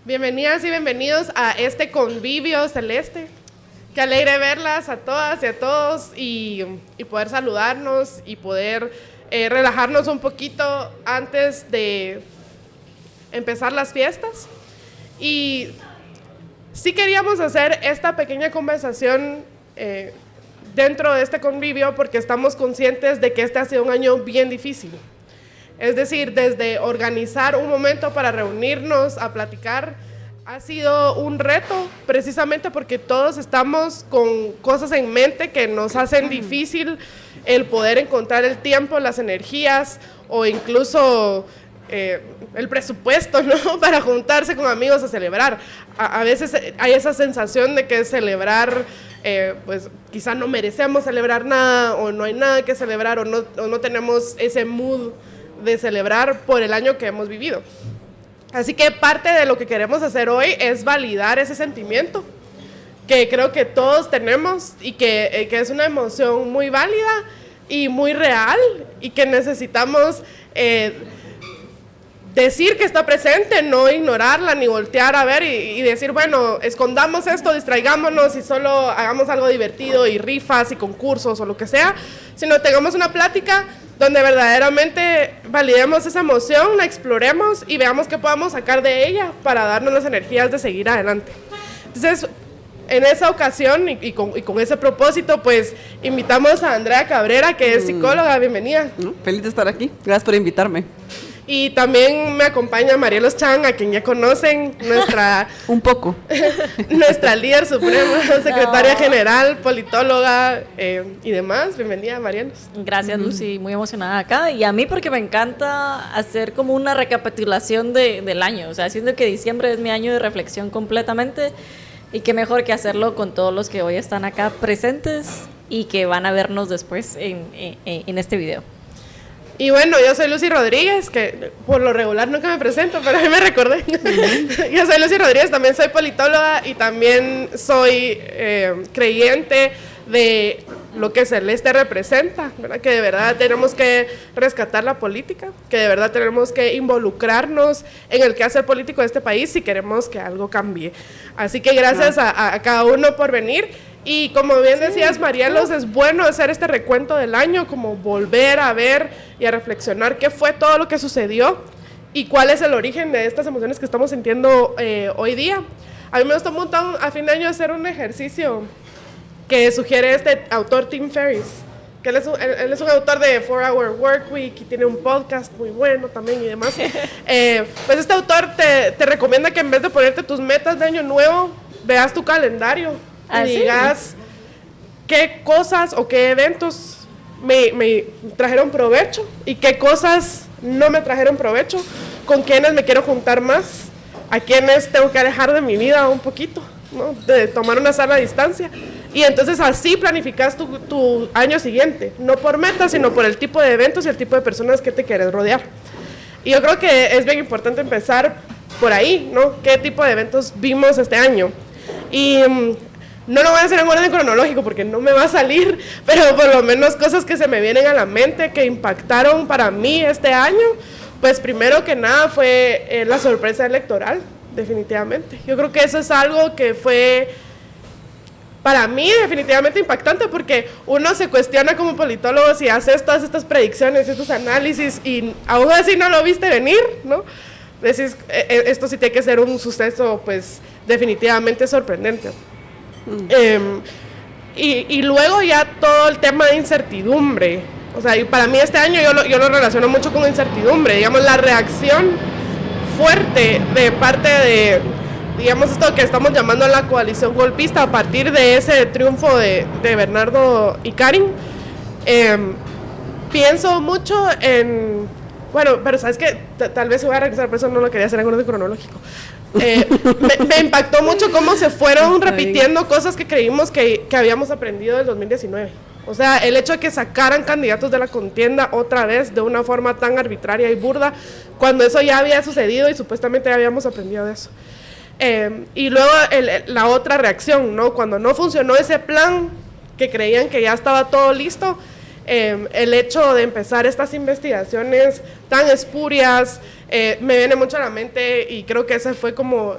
Bienvenidas y bienvenidos a este convivio celeste. Qué alegre verlas a todas y a todos y poder saludarnos y poder relajarnos un poquito antes de empezar las fiestas. Y sí queríamos hacer esta pequeña conversación dentro de este convivio porque estamos conscientes de que este ha sido un año bien difícil. Es decir, desde organizar un momento para reunirnos a platicar ha sido un reto, precisamente porque todos estamos con cosas en mente que nos hacen difícil el poder encontrar el tiempo, las energías o incluso el presupuesto, ¿no? Para juntarse con amigos a celebrar. A veces hay esa sensación de que celebrar, pues quizá no merecemos celebrar nada o no hay nada que celebrar o no tenemos ese mood de celebrar por el año que hemos vivido. Así que parte de lo que queremos hacer hoy es validar ese sentimiento que creo que todos tenemos y que es una emoción muy válida y muy real y que necesitamos decir que está presente, no ignorarla ni voltear a ver y decir, bueno, escondamos esto, distraigámonos y solo hagamos algo divertido y rifas y concursos o lo que sea, sino tengamos una plática donde verdaderamente validemos esa emoción, la exploremos y veamos qué podamos sacar de ella para darnos las energías de seguir adelante. Entonces, en esa ocasión y con ese propósito, pues invitamos a Andrea Cabrera, que es psicóloga. Bienvenida. Feliz de estar aquí. Gracias por invitarme. Y también me acompaña Marielos Chan, a quien ya conocen, nuestra... Un poco. Nuestra líder suprema, secretaria general, politóloga y demás. Bienvenida, Marielos. Gracias, Lucy. Muy emocionada acá. Y a mí porque me encanta hacer como una recapitulación del año. O sea, siento que diciembre es mi año de reflexión completamente. Y qué mejor que hacerlo con todos los que hoy están acá presentes y que van a vernos después en este video. Y bueno, yo soy Lucy Rodríguez, que por lo regular nunca me presento, pero ahí me recordé. Yo soy Lucy Rodríguez, también soy politóloga y también soy creyente de lo que Celeste representa, ¿verdad? Que de verdad tenemos que rescatar la política, que de verdad tenemos que involucrarnos en el quehacer político de este país si queremos que algo cambie. Así que gracias a cada uno por venir. Y como bien decías, Marielos, es bueno hacer este recuento del año, como volver a ver y a reflexionar qué fue todo lo que sucedió y cuál es el origen de estas emociones que estamos sintiendo hoy día. A mí me gustó un montón a fin de año hacer un ejercicio que sugiere este autor Tim Ferriss, que él es un autor de 4-Hour Workweek y tiene un podcast muy bueno también y demás. Pues este autor te recomienda que en vez de ponerte tus metas de año nuevo, veas tu calendario y digas qué cosas o qué eventos me trajeron provecho y qué cosas no me trajeron provecho, con quiénes me quiero juntar más, a quiénes tengo que alejar de mi vida un poquito, ¿no? De tomar una sana distancia. Y entonces así planificas tu año siguiente, no por metas, sino por el tipo de eventos y el tipo de personas que te quieres rodear. Y yo creo que es bien importante empezar por ahí, ¿no? ¿Qué tipo de eventos vimos este año? Y no lo voy a hacer en orden cronológico porque no me va a salir, pero por lo menos cosas que se me vienen a la mente que impactaron para mí este año, pues primero que nada fue la sorpresa electoral, definitivamente. Yo creo que eso es algo que fue para mí definitivamente impactante porque uno se cuestiona como politólogo si haces todas estas predicciones, estos análisis y aún así no lo viste venir, ¿no? Decís, esto sí tiene que ser un suceso pues definitivamente sorprendente. Y luego ya todo el tema de incertidumbre, o sea, y para mí este año yo lo relaciono mucho con incertidumbre, digamos, la reacción fuerte de parte de, digamos, esto que estamos llamando la coalición golpista a partir de ese triunfo de Bernardo y Karin. Pienso mucho en, bueno, pero sabes que tal vez se voy a regresar, por eso no lo quería hacer en orden cronológico. Me impactó mucho cómo se fueron repitiendo cosas que creímos que habíamos aprendido del 2019. O sea, el hecho de que sacaran candidatos de la contienda otra vez de una forma tan arbitraria y burda, cuando eso ya había sucedido y supuestamente ya habíamos aprendido de eso. Y luego la otra reacción, ¿no? Cuando no funcionó ese plan, que creían que ya estaba todo listo, el hecho de empezar estas investigaciones tan espurias, me viene mucho a la mente y creo que ese fue como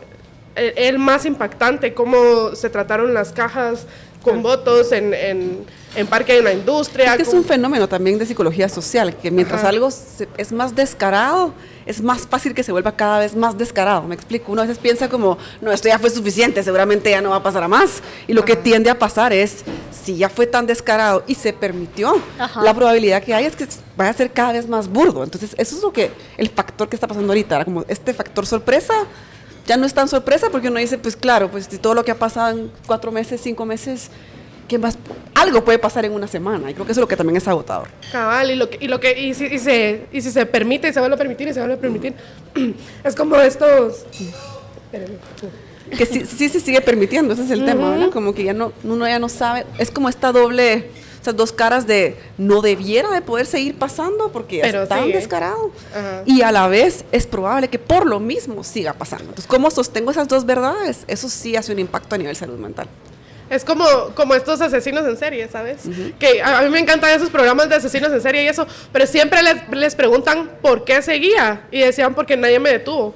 el más impactante, cómo se trataron las cajas con votos en Parque de la Industria. Es un fenómeno también de psicología social, que mientras algo es más descarado, es más fácil que se vuelva cada vez más descarado. Me explico, uno a veces piensa como, no, esto ya fue suficiente, seguramente ya no va a pasar a más. Y lo que tiende a pasar es, si ya fue tan descarado y se permitió, la probabilidad que hay es que vaya a ser cada vez más burdo. Entonces, eso es lo que, el factor que está pasando ahorita, ¿verdad? Como este factor sorpresa, ya no es tan sorpresa porque uno dice, pues claro, pues todo lo que ha pasado en 4 meses, 5 meses, ¿qué más? Algo puede pasar en una semana, y creo que eso es lo que también es agotador. Cabal, y si se permite, y se vuelve a permitir, es como estos... Espérenme. Que sí se sigue permitiendo, ese es el tema, ¿verdad? Como que uno ya no sabe, es como esta doble, esas dos caras de no debiera de poder seguir pasando porque ya es tan descarado, y a la vez es probable que por lo mismo siga pasando. Entonces, ¿cómo sostengo esas dos verdades? Eso sí hace un impacto a nivel salud mental. Es como estos asesinos en serie, ¿sabes? Que a mí me encantan esos programas de asesinos en serie y eso, pero siempre les preguntan por qué seguía, y decían porque nadie me detuvo.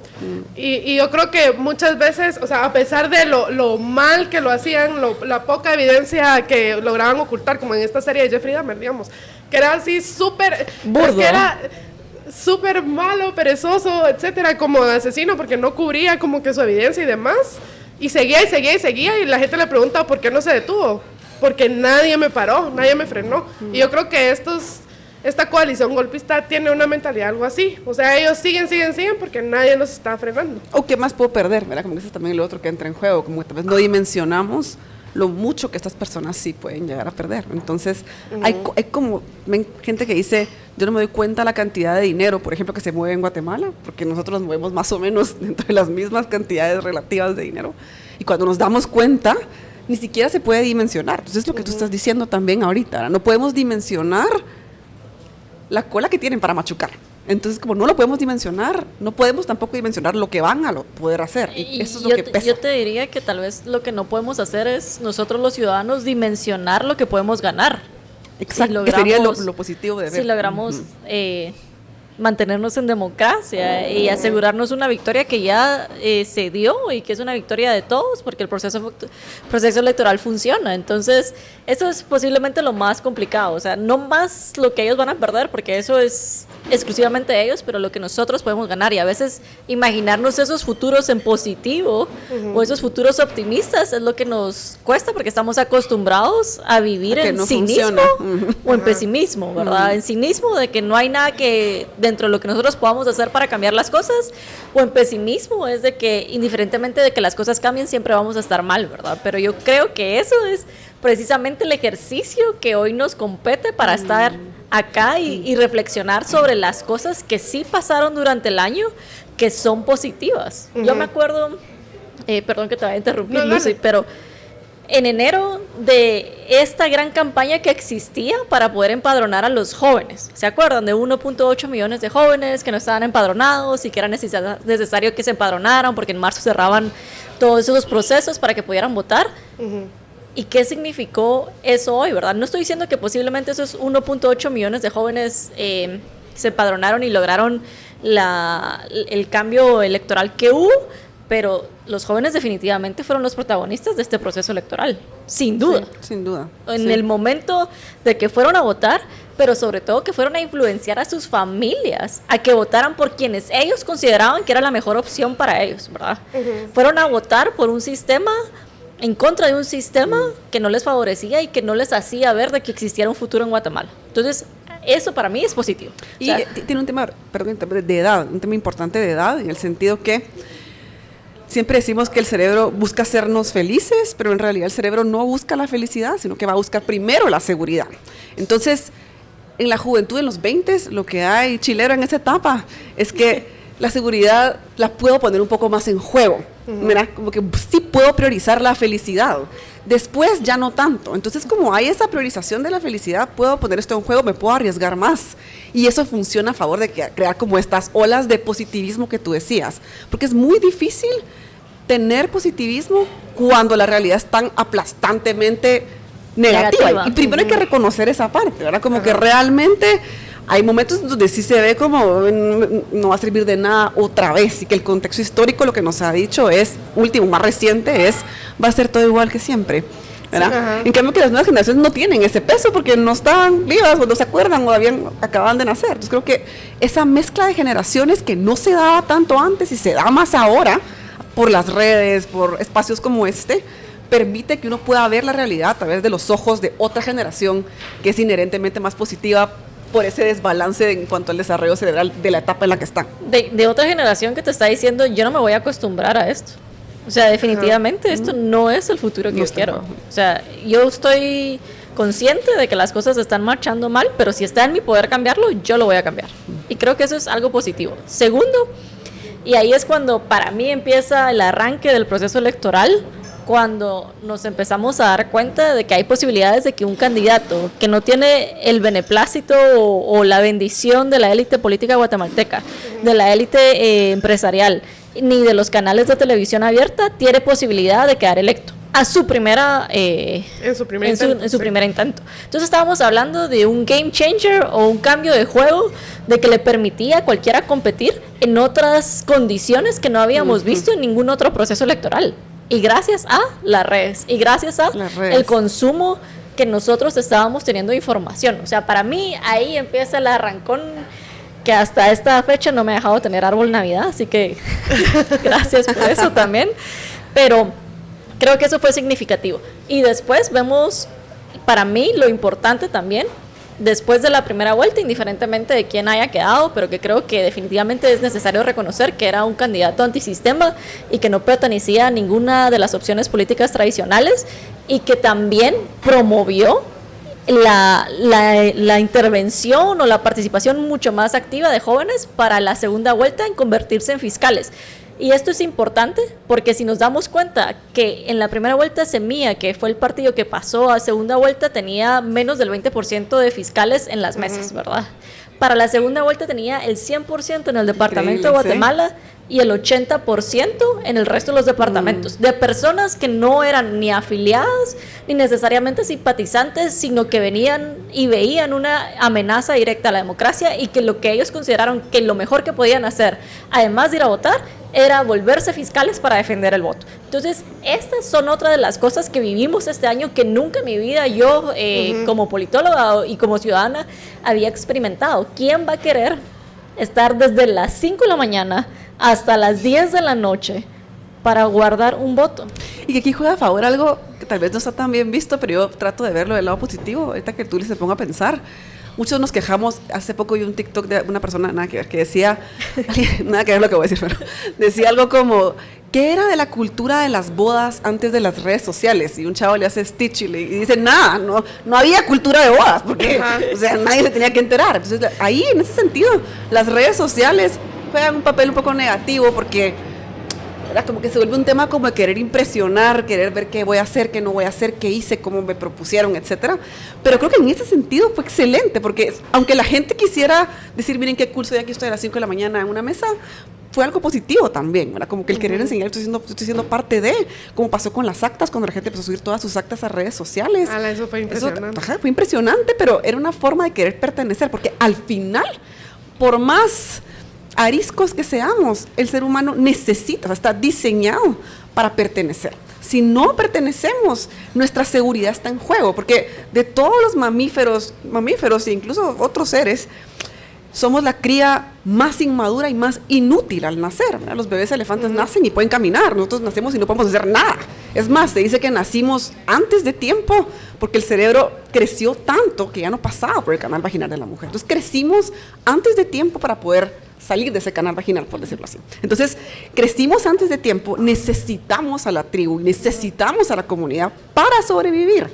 Y yo creo que muchas veces, o sea, a pesar de lo mal que lo hacían, la poca evidencia que lograban ocultar, como en esta serie de Jeffrey Dahmer, digamos, que era así súper... burdo. Que era súper malo, perezoso, etcétera, como asesino, porque no cubría como que su evidencia y demás. Y seguía, y la gente le pregunta por qué no se detuvo. Porque nadie me paró, nadie me frenó. Y yo creo que esta coalición golpista tiene una mentalidad algo así. O sea, ellos siguen porque nadie los está frenando. ¿O qué más puedo perder? ¿Verdad? Como que eso es también lo otro que entra en juego. Como que tal vez no dimensionamos lo mucho que estas personas sí pueden llegar a perder. Entonces, hay como gente que dice, yo no me doy cuenta la cantidad de dinero, por ejemplo, que se mueve en Guatemala, porque nosotros nos movemos más o menos dentro de las mismas cantidades relativas de dinero. Y cuando nos damos cuenta, ni siquiera se puede dimensionar. Entonces, es lo que tú estás diciendo también ahorita, ¿verdad? No podemos dimensionar la cola que tienen para machucar. Entonces, como no lo podemos dimensionar, no podemos tampoco dimensionar lo que van a poder hacer. Y eso es lo que pesa. Yo te diría que tal vez lo que no podemos hacer es nosotros los ciudadanos dimensionar lo que podemos ganar. Exacto, que sería lo positivo de ver. Si logramos mantenernos en democracia y asegurarnos una victoria que ya se dio y que es una victoria de todos, porque el proceso electoral funciona. Entonces, eso es posiblemente lo más complicado. O sea, no más lo que ellos van a perder, porque eso es exclusivamente de ellos, pero lo que nosotros podemos ganar. Y a veces imaginarnos esos futuros en positivo o esos futuros optimistas es lo que nos cuesta, porque estamos acostumbrados a vivir en cinismo o en pesimismo, ¿verdad? En cinismo de que no hay nada que dentro de lo que nosotros podamos hacer para cambiar las cosas, o en pesimismo es de que indiferentemente de que las cosas cambien siempre vamos a estar mal, ¿verdad? Pero yo creo que eso es precisamente el ejercicio que hoy nos compete para estar acá y reflexionar sobre las cosas que sí pasaron durante el año que son positivas. Yo me acuerdo, perdón que te vaya a interrumpir, Lucy, pero en enero de esta gran campaña que existía para poder empadronar a los jóvenes. ¿Se acuerdan? De 1.8 millones de jóvenes que no estaban empadronados y que era necesario que se empadronaran porque en marzo cerraban todos esos procesos para que pudieran votar. ¿Y qué significó eso hoy, verdad? No estoy diciendo que posiblemente esos 1.8 millones de jóvenes se empadronaron y lograron el cambio electoral que hubo, pero los jóvenes definitivamente fueron los protagonistas de este proceso electoral, sin duda. Sí, sin duda. En el momento de que fueron a votar, pero sobre todo que fueron a influenciar a sus familias a que votaran por quienes ellos consideraban que era la mejor opción para ellos, ¿verdad? Fueron a votar por un sistema, en contra de un sistema que no les favorecía y que no les hacía ver de que existiera un futuro en Guatemala. Entonces, eso para mí es positivo. Y tiene un tema, de edad, un tema importante de edad, en el sentido que siempre decimos que el cerebro busca hacernos felices, pero en realidad el cerebro no busca la felicidad, sino que va a buscar primero la seguridad. Entonces, en la juventud, en los 20, lo que hay chilero en esa etapa es que la seguridad la puedo poner un poco más en juego. Mira, como que sí puedo priorizar la felicidad. Después ya no tanto. Entonces, como hay esa priorización de la felicidad, puedo poner esto en juego, me puedo arriesgar más. Y eso funciona a favor de crear como estas olas de positivismo que tú decías. Porque es muy difícil tener positivismo cuando la realidad es tan aplastantemente negativa. Y primero hay que reconocer esa parte, ¿verdad? Como que realmente hay momentos donde sí se ve como no va a servir de nada otra vez, y que el contexto histórico lo que nos ha dicho es, último, más reciente, es va a ser todo igual que siempre, ¿verdad? En cambio que las nuevas generaciones no tienen ese peso porque no estaban vivas o no se acuerdan o acababan de nacer. Entonces creo que esa mezcla de generaciones que no se daba tanto antes y se da más ahora por las redes, por espacios como este, permite que uno pueda ver la realidad a través de los ojos de otra generación que es inherentemente más positiva por ese desbalance en cuanto al desarrollo cerebral de la etapa en la que están. De otra generación que te está diciendo, yo no me voy a acostumbrar a esto. O sea, definitivamente esto no es el futuro que yo quiero. O sea, yo estoy consciente de que las cosas están marchando mal, pero si está en mi poder cambiarlo, yo lo voy a cambiar. Y creo que eso es algo positivo. Segundo, y ahí es cuando para mí empieza el arranque del proceso electoral, cuando nos empezamos a dar cuenta de que hay posibilidades de que un candidato que no tiene el beneplácito o la bendición de la élite política guatemalteca, de la élite empresarial, ni de los canales de televisión abierta, tiene posibilidad de quedar electo a su primera en su primer intento. Entonces estábamos hablando de un game changer o un cambio de juego de que le permitía a cualquiera competir en otras condiciones que no habíamos visto en ningún otro proceso electoral. Y gracias a las redes, y gracias a el consumo que nosotros estábamos teniendo de información. O sea, para mí ahí empieza el arrancón que hasta esta fecha no me ha dejado tener árbol Navidad, así que gracias por eso también. Pero creo que eso fue significativo. Y después vemos, para mí, lo importante también, después de la primera vuelta, indiferentemente de quién haya quedado, pero que creo que definitivamente es necesario reconocer que era un candidato antisistema y que no pertenecía a ninguna de las opciones políticas tradicionales y que también promovió la intervención o la participación mucho más activa de jóvenes para la segunda vuelta en convertirse en fiscales. Y esto es importante porque si nos damos cuenta que en la primera vuelta Semilla, que fue el partido que pasó a segunda vuelta, tenía menos del 20% de fiscales en las mesas, ¿verdad? Para la segunda vuelta tenía el 100% en el departamento de Guatemala, ¿sí? Y el 80% en el resto de los departamentos, de personas que no eran ni afiliadas ni necesariamente simpatizantes, sino que venían y veían una amenaza directa a la democracia y que lo que ellos consideraron que lo mejor que podían hacer, además de ir a votar, era volverse fiscales para defender el voto. Entonces, estas son otra de las cosas que vivimos este año que nunca en mi vida yo, como politóloga y como ciudadana, había experimentado. ¿Quién va a querer estar desde las 5 de la mañana hasta las 10 de la noche para guardar un voto? Y que aquí juega a favor algo que tal vez no está tan bien visto, pero yo trato de verlo del lado positivo, ahorita que tú se ponga a pensar. Muchos nos quejamos, hace poco vi un TikTok de una persona, nada que ver, que decía, nada que ver lo que voy a decir, pero decía algo como, ¿qué era de la cultura de las bodas antes de las redes sociales? Y un chavo le hace Stitch y dice, nada, no había cultura de bodas, porque o sea, nadie se tenía que enterar. Entonces, ahí, en ese sentido, las redes sociales juegan un papel un poco negativo, porque era como que se vuelve un tema como de querer impresionar, querer ver qué voy a hacer, qué no voy a hacer, qué hice, cómo me propusieron, etcétera. Pero creo que en ese sentido fue excelente, porque aunque la gente quisiera decir, miren qué cool soy, aquí estoy a las 5 de la mañana en una mesa, fue algo positivo también, ¿verdad? Como que el querer enseñar, estoy siendo parte de, como pasó con las actas, cuando la gente empezó a subir todas sus actas a redes sociales. Eso fue impresionante. Fue impresionante, pero era una forma de querer pertenecer, porque al final, por más ariscos que seamos, el ser humano necesita, o sea, está diseñado para pertenecer. Si no pertenecemos, nuestra seguridad está en juego, porque de todos los mamíferos e incluso otros seres, somos la cría más inmadura y más inútil al nacer, ¿verdad? Los bebés elefantes nacen y pueden caminar, nosotros nacemos y no podemos hacer nada. Es más, se dice que nacimos antes de tiempo porque el cerebro creció tanto que ya no pasaba por el canal vaginal de la mujer. Entonces crecimos antes de tiempo para poder salir de ese canal vaginal, por decirlo así. Entonces, crecimos antes de tiempo, necesitamos a la tribu, necesitamos a la comunidad para sobrevivir.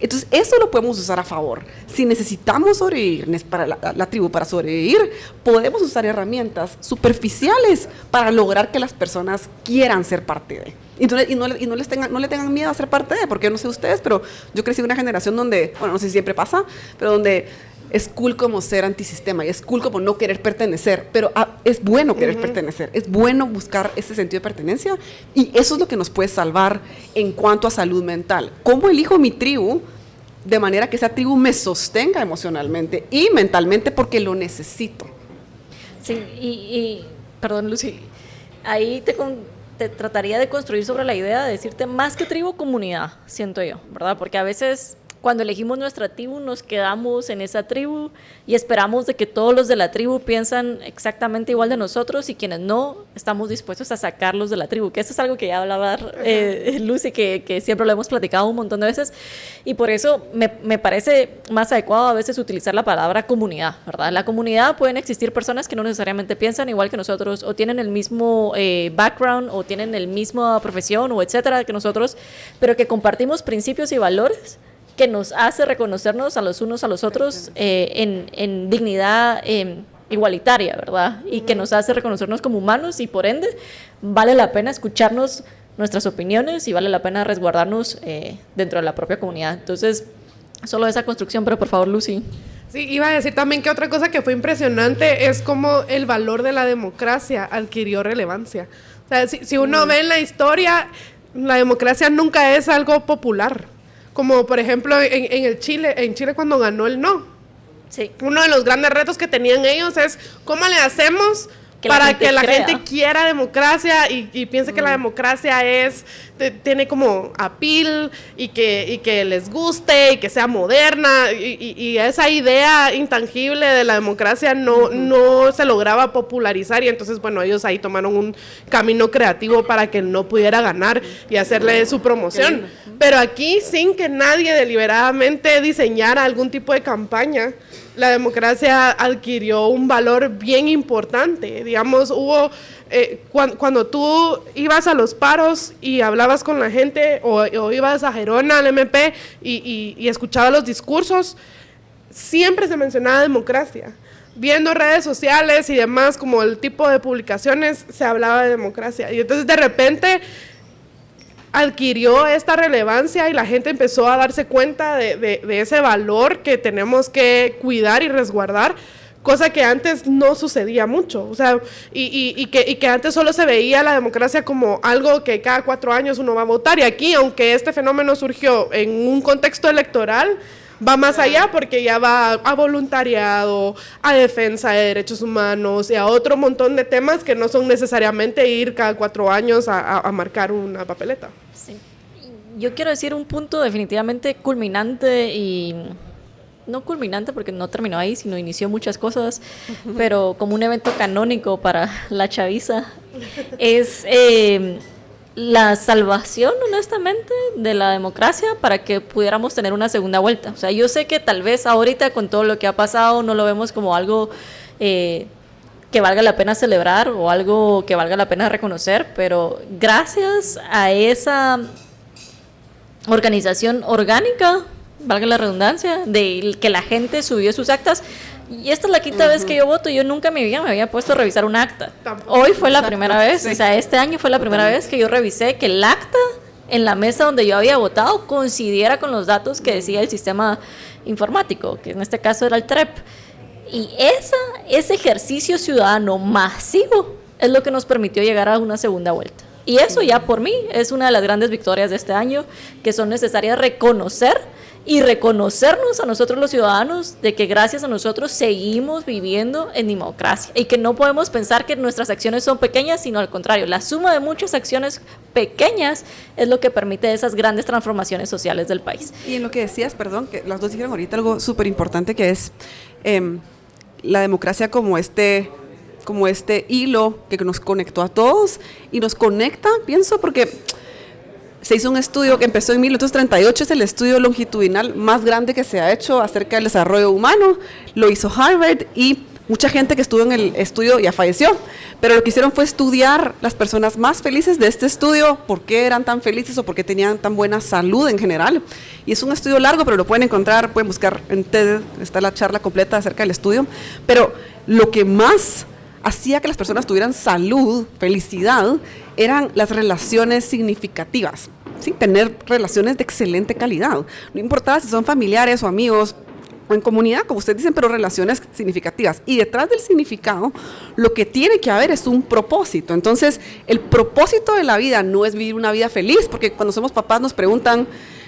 Entonces, eso lo podemos usar a favor. Si necesitamos sobrevivir, para la tribu para sobrevivir, podemos usar herramientas superficiales para lograr que las personas quieran ser parte de. Y no le tengan miedo a ser parte de, porque yo no sé ustedes, pero yo crecí en una generación donde, bueno, no sé si siempre pasa, pero donde es cool como ser antisistema y es cool como no querer pertenecer, pero es bueno querer pertenecer, es bueno buscar ese sentido de pertenencia, y eso es lo que nos puede salvar en cuanto a salud mental. ¿Cómo elijo mi tribu? de manera que esa tribu me sostenga emocionalmente y mentalmente porque lo necesito. Sí, perdón, Lucy, ahí te trataría de construir sobre la idea de decirte más que tribu, comunidad, siento yo, ¿verdad? Porque a veces cuando elegimos nuestra tribu nos quedamos en esa tribu y esperamos de que todos los de la tribu piensan exactamente igual de nosotros y quienes no, estamos dispuestos a sacarlos de la tribu, que eso es algo que ya hablaba Lucy, que siempre lo hemos platicado un montón de veces, y por eso me parece más adecuado a veces utilizar la palabra comunidad, ¿verdad? En la comunidad pueden existir personas que no necesariamente piensan igual que nosotros, o tienen el mismo background, o tienen la misma profesión, o etcétera, que nosotros, pero que compartimos principios y valores que nos hace reconocernos a los unos a los otros en dignidad igualitaria, ¿verdad? Y que nos hace reconocernos como humanos y por ende vale la pena escucharnos nuestras opiniones y vale la pena resguardarnos dentro de la propia comunidad. Entonces, solo esa construcción, pero por favor, Lucy. Sí, iba a decir también que otra cosa que fue impresionante es cómo el valor de la democracia adquirió relevancia. O sea, si uno ve en la historia, la democracia nunca es algo popular. Como por ejemplo en Chile cuando ganó el no. Sí. Uno de los grandes retos que tenían ellos es cómo le hacemos para que la gente quiera democracia y piense que la democracia tiene como appeal y que les guste y que sea moderna y esa idea intangible de la democracia no se lograba popularizar y entonces bueno, ellos ahí tomaron un camino creativo para que no pudiera ganar y hacerle su promoción. Pero aquí, sin que nadie deliberadamente diseñara algún tipo de campaña, la democracia adquirió un valor bien importante. Digamos, cuando tú ibas a los paros y hablabas con la gente o ibas a Gerona, al MP, y escuchabas los discursos, siempre se mencionaba democracia. Viendo redes sociales y demás, como el tipo de publicaciones, se hablaba de democracia. Y entonces, de repente, adquirió esta relevancia y la gente empezó a darse cuenta de ese valor que tenemos que cuidar y resguardar, cosa que antes no sucedía mucho. O sea, y que antes solo se veía la democracia como algo que cada 4 años uno va a votar. Y aquí, aunque este fenómeno surgió en un contexto electoral, va más allá porque ya va a voluntariado, a defensa de derechos humanos y a otro montón de temas que no son necesariamente ir cada 4 años a marcar una papeleta. Sí. Yo quiero decir un punto definitivamente culminante y no culminante porque no terminó ahí, sino inició muchas cosas, pero como un evento canónico para la chaviza, es la salvación, honestamente, de la democracia para que pudiéramos tener una segunda vuelta. O sea, yo sé que tal vez ahorita con todo lo que ha pasado no lo vemos como algo que valga la pena celebrar o algo que valga la pena reconocer, pero gracias a esa organización orgánica, valga la redundancia, de que la gente subió sus actas. Y esta es la quinta vez que yo voto. Yo nunca me había puesto a revisar un acta. Hoy fue la primera vez, o sea, este año fue la primera vez que yo revisé que el acta en la mesa donde yo había votado coincidiera con los datos que decía el sistema informático, que en este caso era el TREP. Y ese ejercicio ciudadano masivo es lo que nos permitió llegar a una segunda vuelta. Y eso ya por mí es una de las grandes victorias de este año, que son necesarias reconocer y reconocernos a nosotros los ciudadanos de que gracias a nosotros seguimos viviendo en democracia y que no podemos pensar que nuestras acciones son pequeñas, sino al contrario, la suma de muchas acciones pequeñas es lo que permite esas grandes transformaciones sociales del país. Y en lo que decías, perdón, que las dos dijeron ahorita algo súper importante que es la democracia como este hilo que nos conectó a todos y nos conecta, pienso, porque se hizo un estudio que empezó en 1938, es el estudio longitudinal más grande que se ha hecho acerca del desarrollo humano, lo hizo Harvard y mucha gente que estuvo en el estudio ya falleció, pero lo que hicieron fue estudiar las personas más felices de este estudio, por qué eran tan felices o por qué tenían tan buena salud en general. Y es un estudio largo, pero lo pueden encontrar, pueden buscar en TED, está la charla completa acerca del estudio, pero lo que más hacía que las personas tuvieran salud, felicidad, eran las relaciones significativas, ¿sí? Tener relaciones de excelente calidad. No importaba si son familiares o amigos o en comunidad, como ustedes dicen, pero relaciones significativas. Y detrás del significado, lo que tiene que haber es un propósito. Entonces, el propósito de la vida no es vivir una vida feliz, porque cuando somos papás nos preguntan,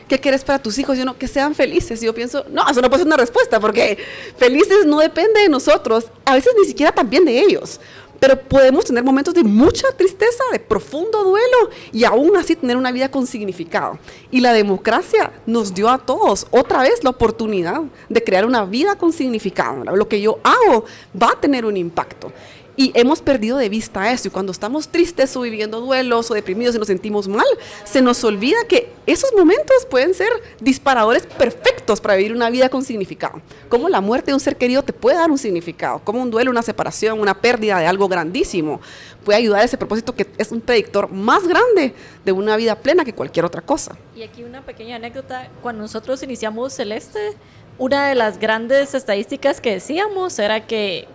¿qué quieres para tus hijos? Y uno, que sean felices. Y yo pienso, no, eso no puede ser una respuesta, porque felices no depende de nosotros, a veces ni siquiera también de ellos. Pero podemos tener momentos de mucha tristeza, de profundo duelo, y aún así tener una vida con significado. Y la democracia nos dio a todos otra vez la oportunidad de crear una vida con significado. Lo que yo hago va a tener un impacto. Y hemos perdido de vista eso, y cuando estamos tristes o viviendo duelos o deprimidos y nos sentimos mal, se nos olvida que esos momentos pueden ser disparadores perfectos para vivir una vida con significado. Como la muerte de un ser querido te puede dar un significado, como un duelo, una separación, una pérdida de algo grandísimo puede ayudar a ese propósito que es un predictor más grande de una vida plena que cualquier otra cosa. Y aquí una pequeña anécdota, cuando nosotros iniciamos Celeste, una de las grandes estadísticas que decíamos era que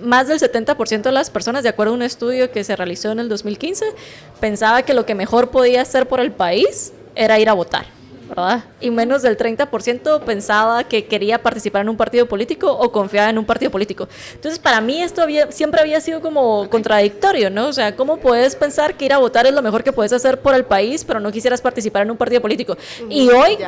más del 70% de las personas, de acuerdo a un estudio que se realizó en el 2015, pensaba que lo que mejor podía hacer por el país era ir a votar, ¿verdad? Y menos del 30% pensaba que quería participar en un partido político o confiaba en un partido político. Entonces, para mí esto siempre había sido como contradictorio, ¿no? O sea, ¿cómo puedes pensar que ir a votar es lo mejor que puedes hacer por el país, pero no quisieras participar en un partido político? Y hoy...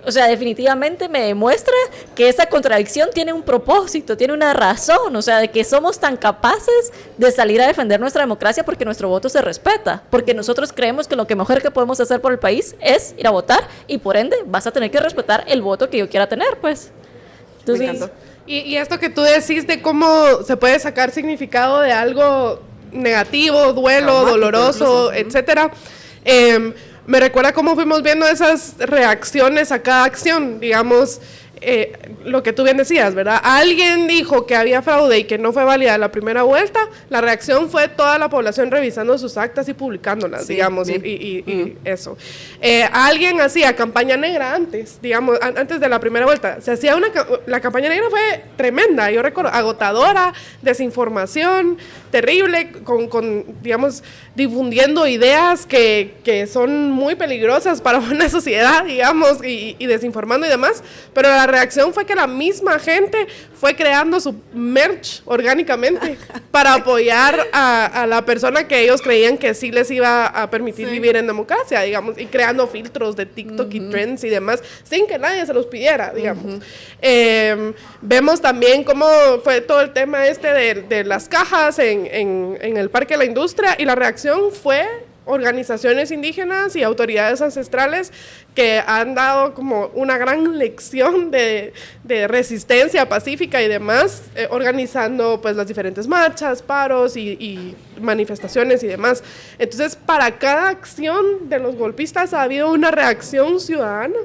O sea, definitivamente me demuestra que esa contradicción tiene un propósito, tiene una razón, o sea, de que somos tan capaces de salir a defender nuestra democracia porque nuestro voto se respeta, porque nosotros creemos que lo que mejor que podemos hacer por el país es ir a votar y por ende vas a tener que respetar el voto que yo quiera tener, pues. Entonces, y esto que tú decís de cómo se puede sacar significado de algo negativo, duelo, traumático, doloroso, etcétera, me recuerda cómo fuimos viendo esas reacciones a cada acción, digamos, lo que tú bien decías, ¿verdad? Alguien dijo que había fraude y que no fue válida la primera vuelta, la reacción fue toda la población revisando sus actas y publicándolas, digamos, y eso. Alguien hacía campaña negra antes, digamos, antes de la primera vuelta. Se hacía la campaña negra fue tremenda, yo recuerdo, agotadora, desinformación, terrible, con digamos, difundiendo ideas que son muy peligrosas para una sociedad, digamos, y desinformando y demás, pero la reacción fue que la misma gente fue creando su merch orgánicamente para apoyar a la persona que ellos creían que sí les iba a permitir vivir en democracia, digamos, y creando filtros de TikTok y trends y demás, sin que nadie se los pidiera, digamos. Vemos también cómo fue todo el tema de las cajas en el Parque de la Industria, y la reacción fue organizaciones indígenas y autoridades ancestrales que han dado como una gran lección de resistencia pacífica y demás, organizando pues las diferentes marchas, paros y manifestaciones y demás. Entonces, para cada acción de los golpistas ha habido una reacción ciudadana,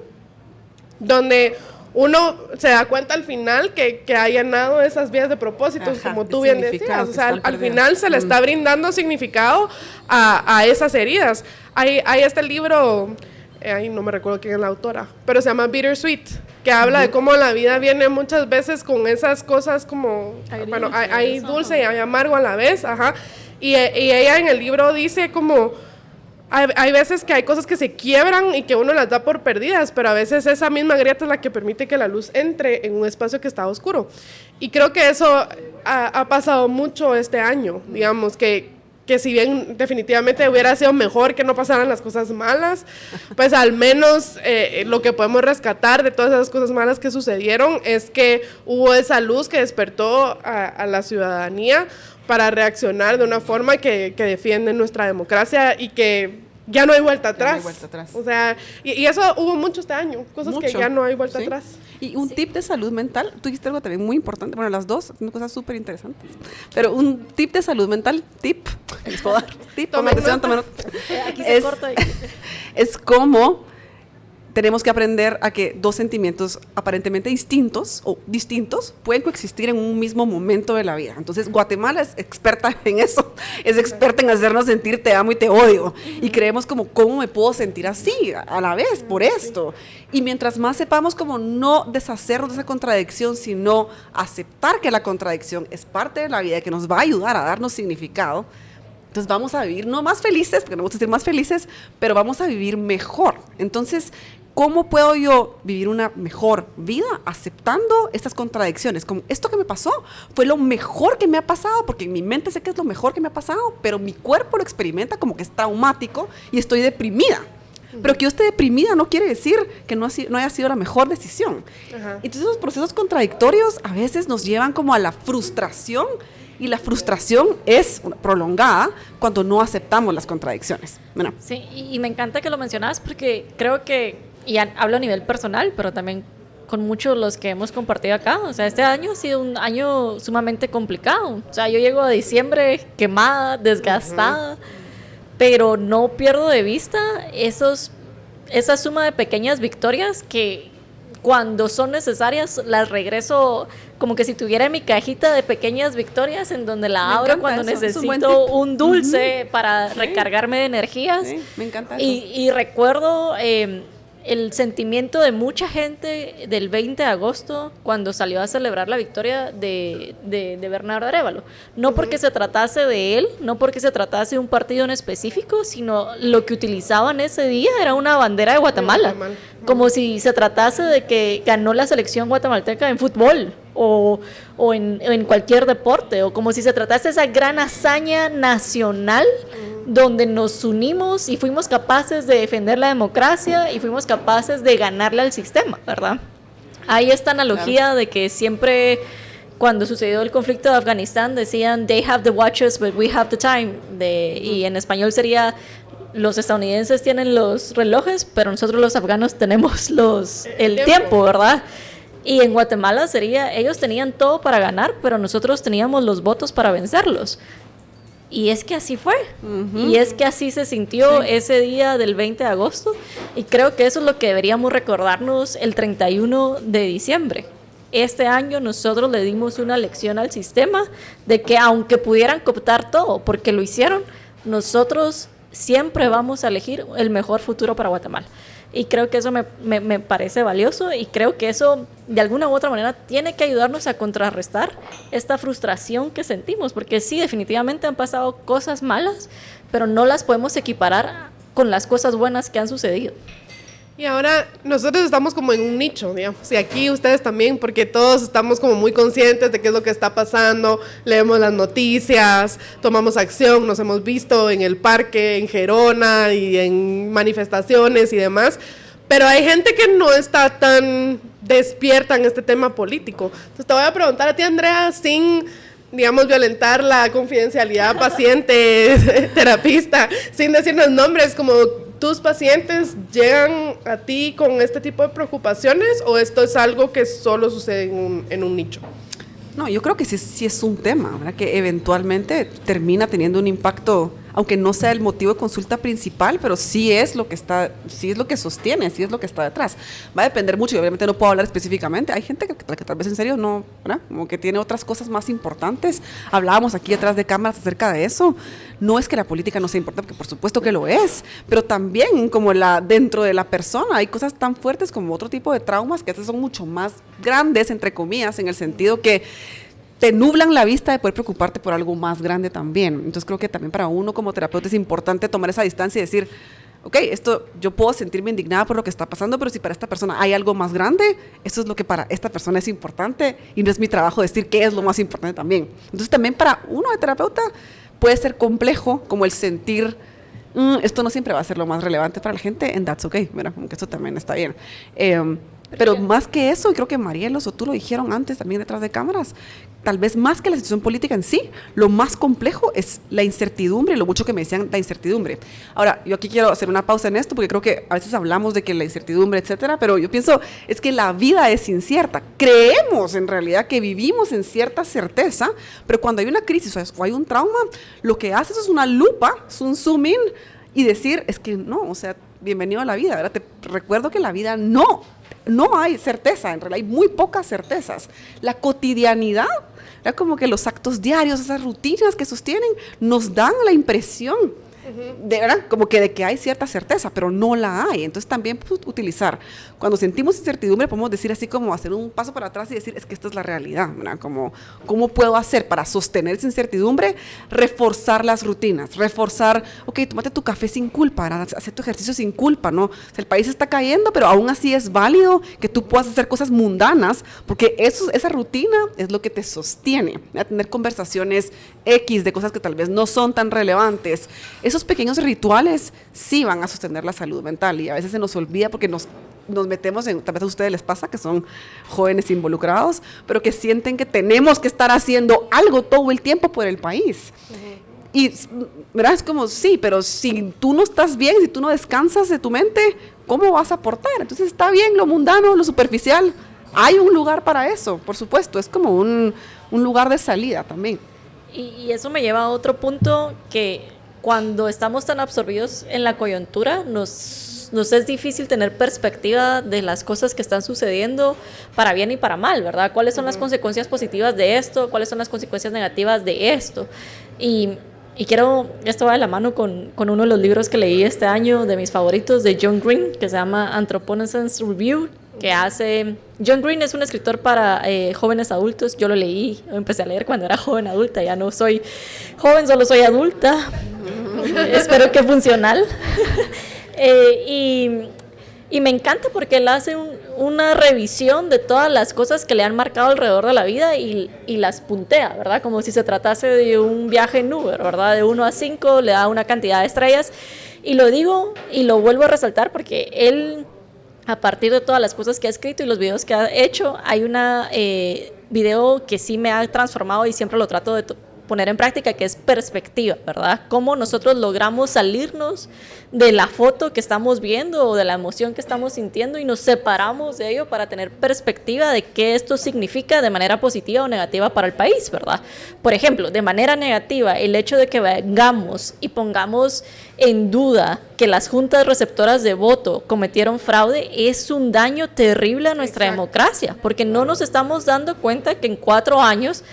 donde uno se da cuenta al final que ha llenado esas vías de propósitos, como tú bien decías. O sea, al final se le está brindando significado a esas heridas. Hay este libro, no me recuerdo quién es la autora, pero se llama Bittersweet, que habla de cómo la vida viene muchas veces con esas cosas como, bueno, hay dulce y hay amargo a la vez, y ella en el libro dice como... Hay veces que hay cosas que se quiebran y que uno las da por perdidas, pero a veces esa misma grieta es la que permite que la luz entre en un espacio que está oscuro. Y creo que eso ha pasado mucho este año, digamos, que si bien definitivamente hubiera sido mejor que no pasaran las cosas malas, pues al menos lo que podemos rescatar de todas esas cosas malas que sucedieron es que hubo esa luz que despertó a la ciudadanía para reaccionar de una forma que defiende nuestra democracia y que ya no hay vuelta atrás. Ya no hay vuelta atrás. O sea, y eso hubo mucho este año, cosas que ya no hay vuelta atrás. Y un tip de salud mental, tú dijiste algo también muy importante, bueno, las dos, son cosas súper interesantes, pero un tip de salud mental, les puedo dar, toma nota. Aquí se corta. Es como... tenemos que aprender a que dos sentimientos aparentemente distintos o distintos pueden coexistir en un mismo momento de la vida. Entonces, Guatemala es experta en eso, es experta en hacernos sentir te amo y te odio. Y creemos como, ¿cómo me puedo sentir así a la vez por esto? Y mientras más sepamos como no deshacernos de esa contradicción, sino aceptar que la contradicción es parte de la vida, que nos va a ayudar a darnos significado, entonces vamos a vivir no más felices, porque no vamos a ser más felices, pero vamos a vivir mejor. Entonces, ¿cómo puedo yo vivir una mejor vida aceptando estas contradicciones? Como esto que me pasó fue lo mejor que me ha pasado, porque en mi mente sé que es lo mejor que me ha pasado, pero mi cuerpo lo experimenta como que es traumático y estoy deprimida. Pero que yo esté deprimida no quiere decir que no haya sido la mejor decisión. Entonces esos procesos contradictorios a veces nos llevan como a la frustración, y la frustración es prolongada cuando no aceptamos las contradicciones. Bueno. Sí, y me encanta que lo mencionas porque creo que, y hablo a nivel personal, pero también con muchos los que hemos compartido acá, o sea, este año ha sido un año sumamente complicado. O sea, yo llego a diciembre quemada, desgastada, pero no pierdo de vista esa suma de pequeñas victorias que cuando son necesarias las regreso como que si tuviera mi cajita de pequeñas victorias en donde la abro cuando necesito un dulce para recargarme de energías. Sí, me encanta eso. Y recuerdo el sentimiento de mucha gente del 20 de agosto cuando salió a celebrar la victoria de Bernardo Arévalo. No porque se tratase de él, no porque se tratase de un partido en específico, sino lo que utilizaban ese día era una bandera de Guatemala. Como si se tratase de que ganó la selección guatemalteca en fútbol o en cualquier deporte, o como si se tratase de esa gran hazaña nacional donde nos unimos y fuimos capaces de defender la democracia y fuimos capaces de ganarle al sistema, ¿verdad? Hay esta analogía de que siempre cuando sucedió el conflicto de Afganistán decían they have the watches but we have the time, y en español sería los estadounidenses tienen los relojes pero nosotros los afganos tenemos el tiempo, ¿verdad? Y en Guatemala sería ellos tenían todo para ganar pero nosotros teníamos los votos para vencerlos. Y es que así fue, y es que así se sintió ese día del 20 de agosto, y creo que eso es lo que deberíamos recordarnos el 31 de diciembre. Este año nosotros le dimos una lección al sistema de que aunque pudieran cooptar todo, porque lo hicieron, nosotros siempre vamos a elegir el mejor futuro para Guatemala. Y creo que eso me parece valioso, y creo que eso de alguna u otra manera tiene que ayudarnos a contrarrestar esta frustración que sentimos, porque sí, definitivamente han pasado cosas malas, pero no las podemos equiparar con las cosas buenas que han sucedido. Y ahora nosotros estamos como en un nicho, digamos, y aquí ustedes también, porque todos estamos como muy conscientes de qué es lo que está pasando, leemos las noticias, tomamos acción, nos hemos visto en el parque, en Gerona y en manifestaciones y demás, pero hay gente que no está tan despierta en este tema político. Entonces te voy a preguntar a ti, Andrea, sin, digamos, violentar la confidencialidad paciente, terapista, sin decirnos nombres, como ¿tus pacientes llegan a ti con este tipo de preocupaciones o esto es algo que solo sucede en un nicho? No, yo creo que sí es un tema, ¿verdad? Que eventualmente termina teniendo un impacto, aunque no sea el motivo de consulta principal, pero sí es lo que sostiene, sí es lo que está detrás. Va a depender mucho y obviamente no puedo hablar específicamente. Hay gente que tal vez en serio no, ¿verdad? Como que tiene otras cosas más importantes. Hablábamos aquí detrás de cámaras acerca de eso. No es que la política no sea importante, porque por supuesto que lo es, pero también como dentro de la persona hay cosas tan fuertes como otro tipo de traumas que a veces son mucho más grandes, entre comillas, en el sentido que te nublan la vista de poder preocuparte por algo más grande también. Entonces creo que también para uno como terapeuta es importante tomar esa distancia y decir, ok, esto yo puedo sentirme indignada por lo que está pasando, pero si para esta persona hay algo más grande, esto es lo que para esta persona es importante y no es mi trabajo decir qué es lo más importante también. Entonces también para uno de terapeuta puede ser complejo como el sentir esto no siempre va a ser lo más relevante para la gente, and that's okay, mira, aunque eso también está bien. Pero más que eso, y creo que Marielos o tú lo dijeron antes también detrás de cámaras, tal vez más que la situación política en sí, lo más complejo es la incertidumbre y lo mucho que me decían la incertidumbre. Ahora, yo aquí quiero hacer una pausa en esto porque creo que a veces hablamos de que la incertidumbre, etcétera, pero yo pienso es que la vida es incierta. Creemos en realidad que vivimos en cierta certeza, pero cuando hay una crisis o hay un trauma, lo que haces es una lupa, es un zoom in y decir, es que no, o sea, bienvenido a la vida, ¿verdad? Te recuerdo que la vida no hay certeza, en realidad hay muy pocas certezas. La cotidianidad, ¿verdad? Como que los actos diarios, esas rutinas que sostienen, nos dan la impresión de, ¿verdad? Como que de que hay cierta certeza, pero no la hay. Entonces también pues, utilizar, cuando sentimos incertidumbre, podemos decir así como hacer un paso para atrás y decir, es que esta es la realidad, ¿verdad? Como, ¿cómo puedo hacer para sostener esa incertidumbre? Reforzar las rutinas, reforzar, ok, tómate tu café sin culpa, ¿verdad? Hacer tu ejercicio sin culpa, ¿no? O sea, el país está cayendo, pero aún así es válido que tú puedas hacer cosas mundanas, porque esa rutina es lo que te sostiene, ¿verdad? Tener conversaciones X de cosas que tal vez no son tan relevantes. Eso esos pequeños rituales sí van a sostener la salud mental, y a veces se nos olvida porque nos metemos en, tal vez a ustedes les pasa, que son jóvenes involucrados, pero que sienten que tenemos que estar haciendo algo todo el tiempo por el país. Y, ¿verdad? Es como, sí, pero si tú no estás bien, si tú no descansas de tu mente, ¿cómo vas a aportar? Entonces está bien lo mundano, lo superficial. Hay un lugar para eso, por supuesto. Es como un lugar de salida también. Y eso me lleva a otro punto, que cuando estamos tan absorbidos en la coyuntura, nos es difícil tener perspectiva de las cosas que están sucediendo para bien y para mal, ¿verdad? ¿Cuáles son las consecuencias positivas de esto? ¿Cuáles son las consecuencias negativas de esto? Y quiero, esto va de la mano con uno de los libros que leí este año, de mis favoritos, de John Green, que se llama Anthropocenesis Review, que hace... John Green es un escritor para jóvenes adultos. Yo lo leí, empecé a leer cuando era joven adulta, ya no soy joven, solo soy adulta. Espero que funcional. Y me encanta porque él hace una revisión de todas las cosas que le han marcado alrededor de la vida y las puntea, ¿verdad? Como si se tratase de un viaje en Uber, ¿verdad? De 1 a 5 le da una cantidad de estrellas. Y lo digo y lo vuelvo a resaltar porque él, a partir de todas las cosas que ha escrito y los videos que ha hecho, hay una video que sí me ha transformado y siempre lo trato de poner en práctica, que es perspectiva, ¿verdad? Cómo nosotros logramos salirnos de la foto que estamos viendo o de la emoción que estamos sintiendo y nos separamos de ello para tener perspectiva de qué esto significa de manera positiva o negativa para el país, ¿verdad? Por ejemplo, de manera negativa, el hecho de que vengamos y pongamos en duda que las juntas receptoras de voto cometieron fraude es un daño terrible a nuestra democracia, porque no nos estamos dando cuenta que en 4 años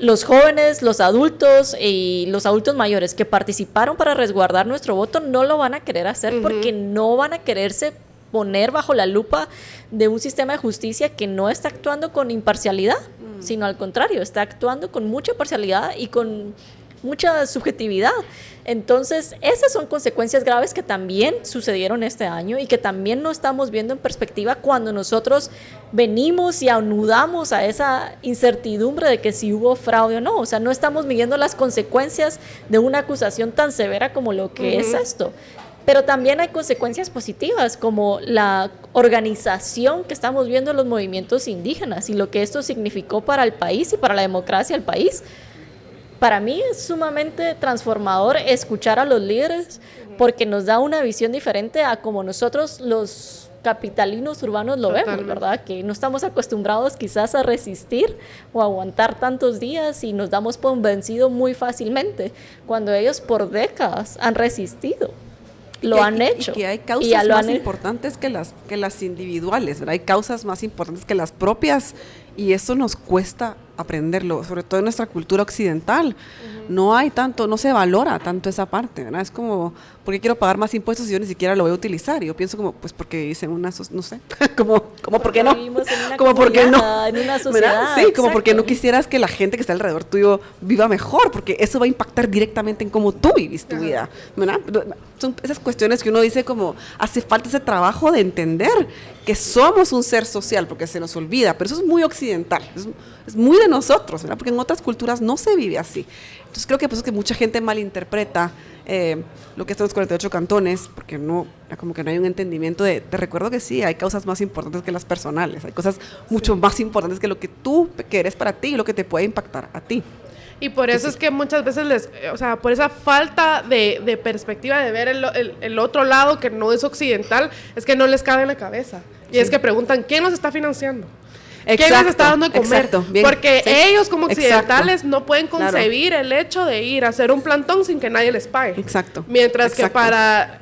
los jóvenes, los adultos y los adultos mayores que participaron para resguardar nuestro voto no lo van a querer hacer porque no van a quererse poner bajo la lupa de un sistema de justicia que no está actuando con imparcialidad, sino al contrario, está actuando con mucha parcialidad y con mucha subjetividad. Entonces, esas son consecuencias graves que también sucedieron este año y que también no estamos viendo en perspectiva cuando nosotros venimos y anudamos a esa incertidumbre de que si hubo fraude o no. O sea, no estamos midiendo las consecuencias de una acusación tan severa como lo que es esto. Pero también hay consecuencias positivas, como la organización que estamos viendo en los movimientos indígenas y lo que esto significó para el país y para la democracia del país. Para mí es sumamente transformador escuchar a los líderes porque nos da una visión diferente a como nosotros los capitalinos urbanos lo vemos, ¿verdad? Que no estamos acostumbrados quizás a resistir o aguantar tantos días y nos damos por vencido muy fácilmente, cuando ellos por décadas han resistido. Lo han hecho. Y que hay causas más importantes que las individuales, ¿verdad? Hay causas más importantes que las propias y eso nos cuesta aprenderlo, sobre todo en nuestra cultura occidental. No hay tanto, no se valora tanto esa parte, ¿verdad? Es como, ¿por qué quiero pagar más impuestos si yo ni siquiera lo voy a utilizar? Y yo pienso como, pues porque hice una, no sé, como ¿por qué no? Como ¿por qué no? En una sociedad, sí, como porque no quisieras que la gente que está alrededor tuyo viva mejor, porque eso va a impactar directamente en cómo tú vivís tu vida, ¿verdad? Son esas cuestiones que uno dice como, hace falta ese trabajo de entender que somos un ser social, porque se nos olvida, pero eso es muy occidental, es muy de nosotros, ¿verdad? Porque en otras culturas no se vive así. Entonces creo que por eso es que mucha gente malinterpreta lo que son los 48 cantones, porque no, como que no hay un entendimiento te recuerdo que sí, hay causas más importantes que las personales, hay cosas mucho más importantes que lo que tú quieres para ti y lo que te puede impactar a ti. Y por eso es que muchas veces por esa falta de perspectiva de ver el otro lado que no es occidental, es que no les cabe en la cabeza. Y es que preguntan, ¿quién nos está financiando? ¿Quién les está dando de comer? Porque ellos como occidentales no pueden concebir el hecho de ir a hacer un plantón sin que nadie les pague. Mientras que para,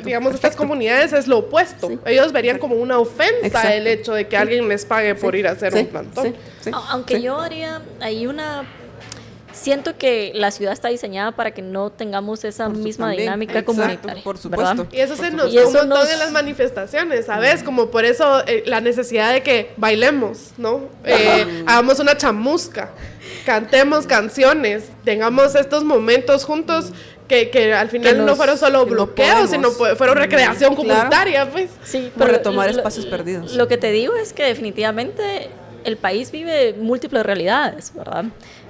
digamos, estas comunidades es lo opuesto. Ellos verían como una ofensa el hecho de que alguien les pague por ir a hacer un plantón. Aunque yo haría ahí siento que la ciudad está diseñada para que no tengamos esa misma dinámica comunitaria. Por supuesto. ¿Verdad? Y eso se nos un montón en las manifestaciones, ¿sabes? Como por eso la necesidad de que bailemos, ¿no? Hagamos una chamusca, cantemos canciones, tengamos estos momentos juntos que al final no fueron solo bloqueos, sino fueron recreación comunitaria, pues. Sí, por retomar espacios perdidos. Lo que te digo es que definitivamente el país vive múltiples realidades, ¿verdad?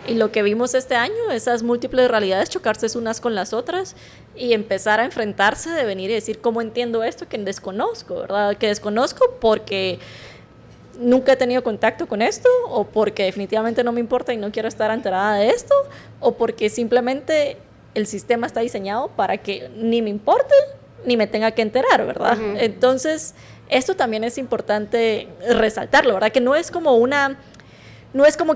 Y lo que vimos este año, esas múltiples realidades chocarse unas con las otras y empezar a enfrentarse de venir y decir, ¿cómo entiendo esto que desconozco, verdad? Que desconozco porque nunca he tenido contacto con esto, o porque definitivamente no me importa y no quiero estar enterada de esto, o porque simplemente el sistema está diseñado para que ni me importe ni me tenga que enterar, ¿verdad? Uh-huh. Entonces, esto también es importante resaltarlo, ¿verdad? Que no es como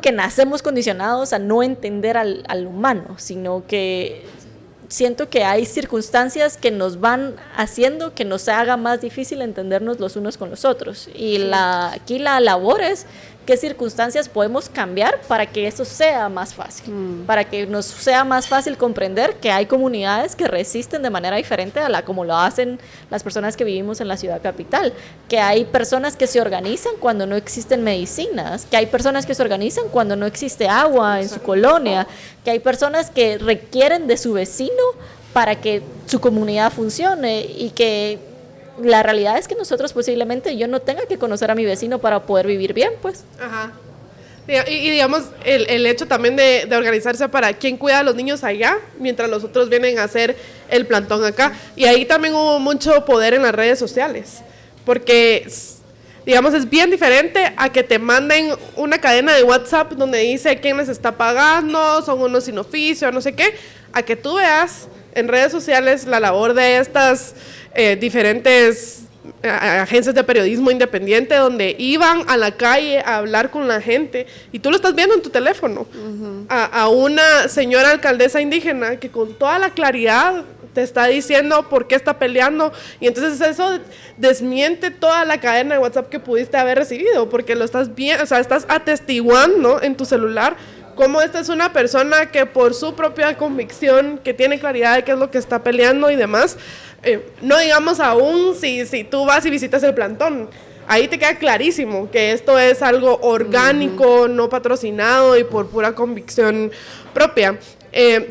que nacemos condicionados a no entender al humano, sino que siento que hay circunstancias que nos van haciendo que nos haga más difícil entendernos los unos con los otros. Y aquí la labor es qué circunstancias podemos cambiar para que eso sea más fácil, para que nos sea más fácil comprender que hay comunidades que resisten de manera diferente a la como lo hacen las personas que vivimos en la ciudad capital, que hay personas que se organizan cuando no existen medicinas, que hay personas que se organizan cuando no existe agua en su colonia, que hay personas que requieren de su vecino para que su comunidad funcione, y que la realidad es que nosotros posiblemente yo no tenga que conocer a mi vecino para poder vivir bien, pues. Ajá. Y digamos, el hecho también de organizarse para quién cuida a los niños allá, mientras los otros vienen a hacer el plantón acá. Y ahí también hubo mucho poder en las redes sociales, porque, digamos, es bien diferente a que te manden una cadena de WhatsApp donde dice quién les está pagando, son unos sin oficio, no sé qué, a que tú veas en redes sociales la labor de estas diferentes agencias de periodismo independiente, donde iban a la calle a hablar con la gente, y tú lo estás viendo en tu teléfono. Uh-huh. A una señora alcaldesa indígena que con toda la claridad te está diciendo por qué está peleando, y entonces eso desmiente toda la cadena de WhatsApp que pudiste haber recibido, porque lo estás viendo, o sea, estás atestiguando en tu celular cómo esta es una persona que por su propia convicción, que tiene claridad de qué es lo que está peleando y demás, no digamos aún si tú vas y visitas el plantón, ahí te queda clarísimo que esto es algo orgánico, no patrocinado y por pura convicción propia.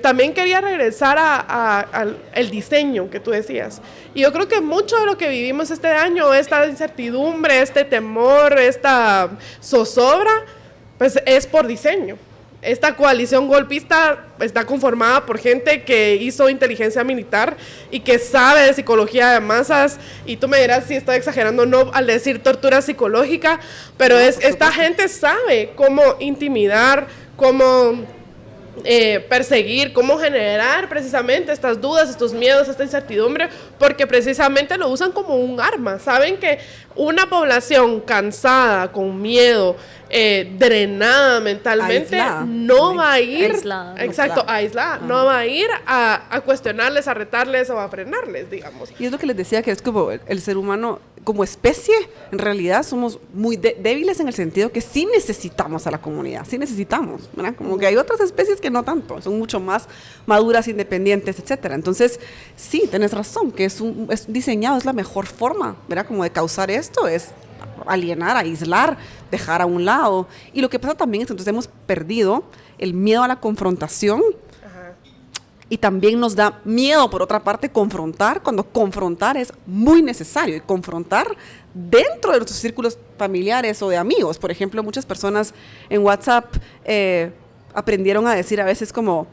También quería regresar al diseño que tú decías, y yo creo que mucho de lo que vivimos este año, esta incertidumbre, este temor, esta zozobra, pues es por diseño. Esta coalición golpista está conformada por gente que hizo inteligencia militar y que sabe de psicología de masas, y tú me dirás si estoy exagerando o no al decir tortura psicológica, pero esta gente sabe cómo intimidar, cómo perseguir, cómo generar precisamente estas dudas, estos miedos, esta incertidumbre, porque precisamente lo usan como un arma. Saben que una población cansada, con miedo, drenada mentalmente, aislada, no va a ir, aislada, no va a ir a cuestionarles, a retarles o a frenarles, digamos. Y es lo que les decía, que es como el ser humano, como especie, en realidad somos muy débiles en el sentido que sí necesitamos a la comunidad, sí necesitamos, ¿verdad? Como que hay otras especies que no tanto, son mucho más maduras, independientes, etcétera. Entonces, sí, tenés razón, que es diseñado, es la mejor forma, ¿verdad? Como de causar esto, es alienar, aislar, dejar a un lado. Y lo que pasa también es que entonces hemos perdido el miedo a la confrontación. Ajá. Y también nos da miedo, por otra parte, confrontar, cuando confrontar es muy necesario, y confrontar dentro de nuestros círculos familiares o de amigos. Por ejemplo, muchas personas en WhatsApp aprendieron a decir a veces como,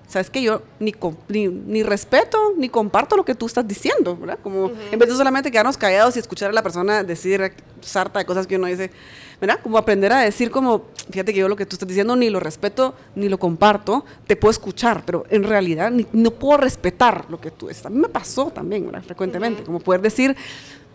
sabes que yo ni respeto ni comparto lo que tú estás diciendo, ¿verdad? Como en vez de solamente quedarnos callados y escuchar a la persona decir sarta de cosas que uno dice, ¿verdad? Como aprender a decir como, fíjate que yo lo que tú estás diciendo ni lo respeto ni lo comparto, te puedo escuchar, pero en realidad no puedo respetar lo que tú dices. A mí me pasó también, ¿verdad? Frecuentemente, como poder decir,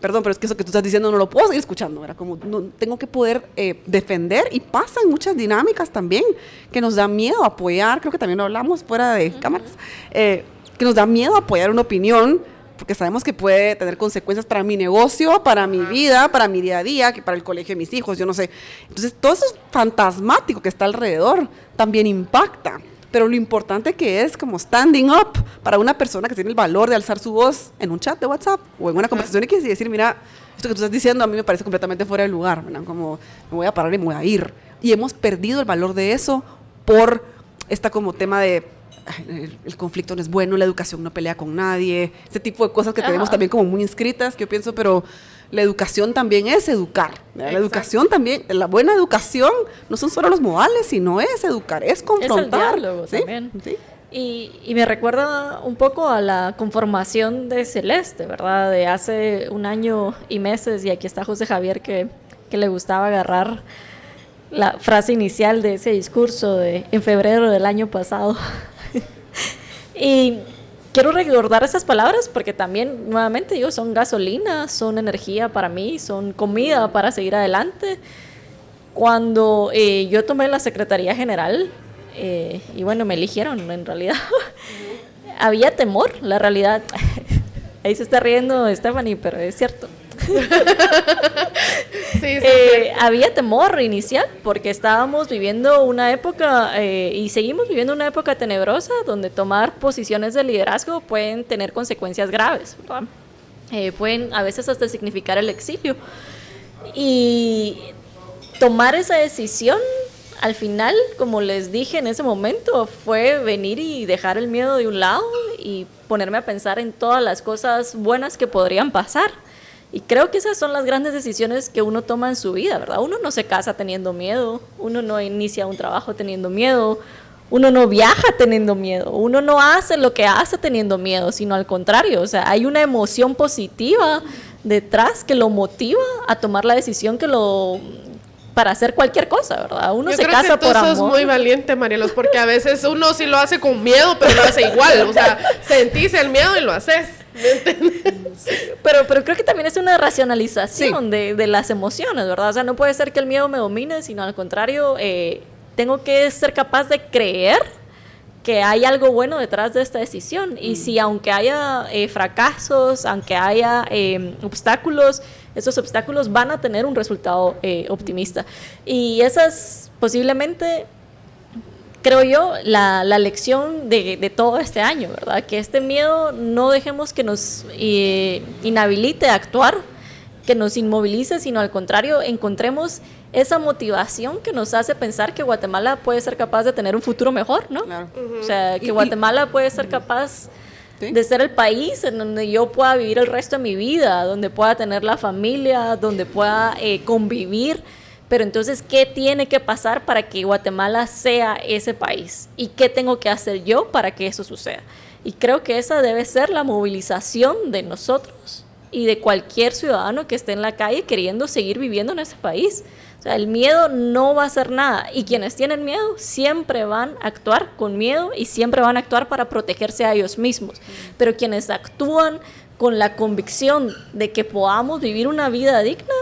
perdón, pero es que eso que tú estás diciendo no lo puedo seguir escuchando, ¿verdad? Como no, tengo que poder defender, y pasan muchas dinámicas también que nos da miedo apoyar, creo que también lo hablamos fuera de cámaras, que nos da miedo apoyar una opinión, porque sabemos que puede tener consecuencias para mi negocio, para mi vida, para mi día a día, que para el colegio de mis hijos, yo no sé. Entonces, todo eso fantasmático que está alrededor también impacta. Pero lo importante que es como standing up para una persona que tiene el valor de alzar su voz en un chat de WhatsApp o en una conversación y decir, mira, esto que tú estás diciendo a mí me parece completamente fuera de lugar, ¿verdad? Como me voy a parar y me voy a ir. Y hemos perdido el valor de eso por esta como tema de el conflicto no es bueno, la educación no pelea con nadie, ese tipo de cosas que tenemos también como muy inscritas, que yo pienso, pero la educación también es educar. La Exacto. educación también, la buena educación no son solo los modales, sino es educar, es confrontar. diálogo ¿sí? también. Sí. Y me recuerda un poco a la conformación de Celeste, ¿verdad? De hace un año y meses, y aquí está José Javier que le gustaba agarrar la frase inicial de ese discurso en febrero del año pasado. Y quiero recordar esas palabras porque también, nuevamente digo, son gasolina, son energía para mí, son comida para seguir adelante. Cuando yo tomé la Secretaría General, y bueno, me eligieron en realidad, había temor, la realidad. Ahí se está riendo Stephanie, pero es cierto. Sí, Había temor inicial porque estábamos viviendo una época y seguimos viviendo una época tenebrosa donde tomar posiciones de liderazgo pueden tener consecuencias graves, ¿verdad? Pueden a veces hasta significar el exilio. Y tomar esa decisión, al final, como les dije en ese momento, fue venir y dejar el miedo de un lado y ponerme a pensar en todas las cosas buenas que podrían pasar. Y creo que esas son las grandes decisiones que uno toma en su vida, ¿verdad? Uno no se casa teniendo miedo, uno no inicia un trabajo teniendo miedo, uno no viaja teniendo miedo, uno no hace lo que hace teniendo miedo, sino al contrario, o sea, hay una emoción positiva detrás que lo motiva a tomar la decisión para hacer cualquier cosa, ¿verdad? Uno se casa por amor. Yo creo que tú sos muy valiente, Marielos, porque a veces uno sí lo hace con miedo, pero lo hace igual. O sea, sentís el miedo y lo haces. Pero creo que también es una racionalización de las emociones, ¿verdad? O sea, no puede ser que el miedo me domine, sino al contrario, tengo que ser capaz de creer que hay algo bueno detrás de esta decisión. Y si aunque haya fracasos, aunque haya obstáculos, esos obstáculos van a tener un resultado optimista. Y esa es posiblemente, creo yo, la lección de todo este año, ¿verdad? Que este miedo no dejemos que nos inhabilite a actuar, que nos inmovilice, sino al contrario, encontremos esa motivación que nos hace pensar que Guatemala puede ser capaz de tener un futuro mejor, ¿no? Claro. O sea, que Guatemala puede ser capaz de ser el país en donde yo pueda vivir el resto de mi vida, donde pueda tener la familia, donde pueda convivir. Pero entonces, ¿qué tiene que pasar para que Guatemala sea ese país? ¿Y qué tengo que hacer yo para que eso suceda? Y creo que esa debe ser la movilización de nosotros y de cualquier ciudadano que esté en la calle queriendo seguir viviendo en ese país. O sea, el miedo no va a hacer nada. Y quienes tienen miedo siempre van a actuar con miedo y siempre van a actuar para protegerse a ellos mismos. Pero quienes actúan con la convicción de que podamos vivir una vida digna,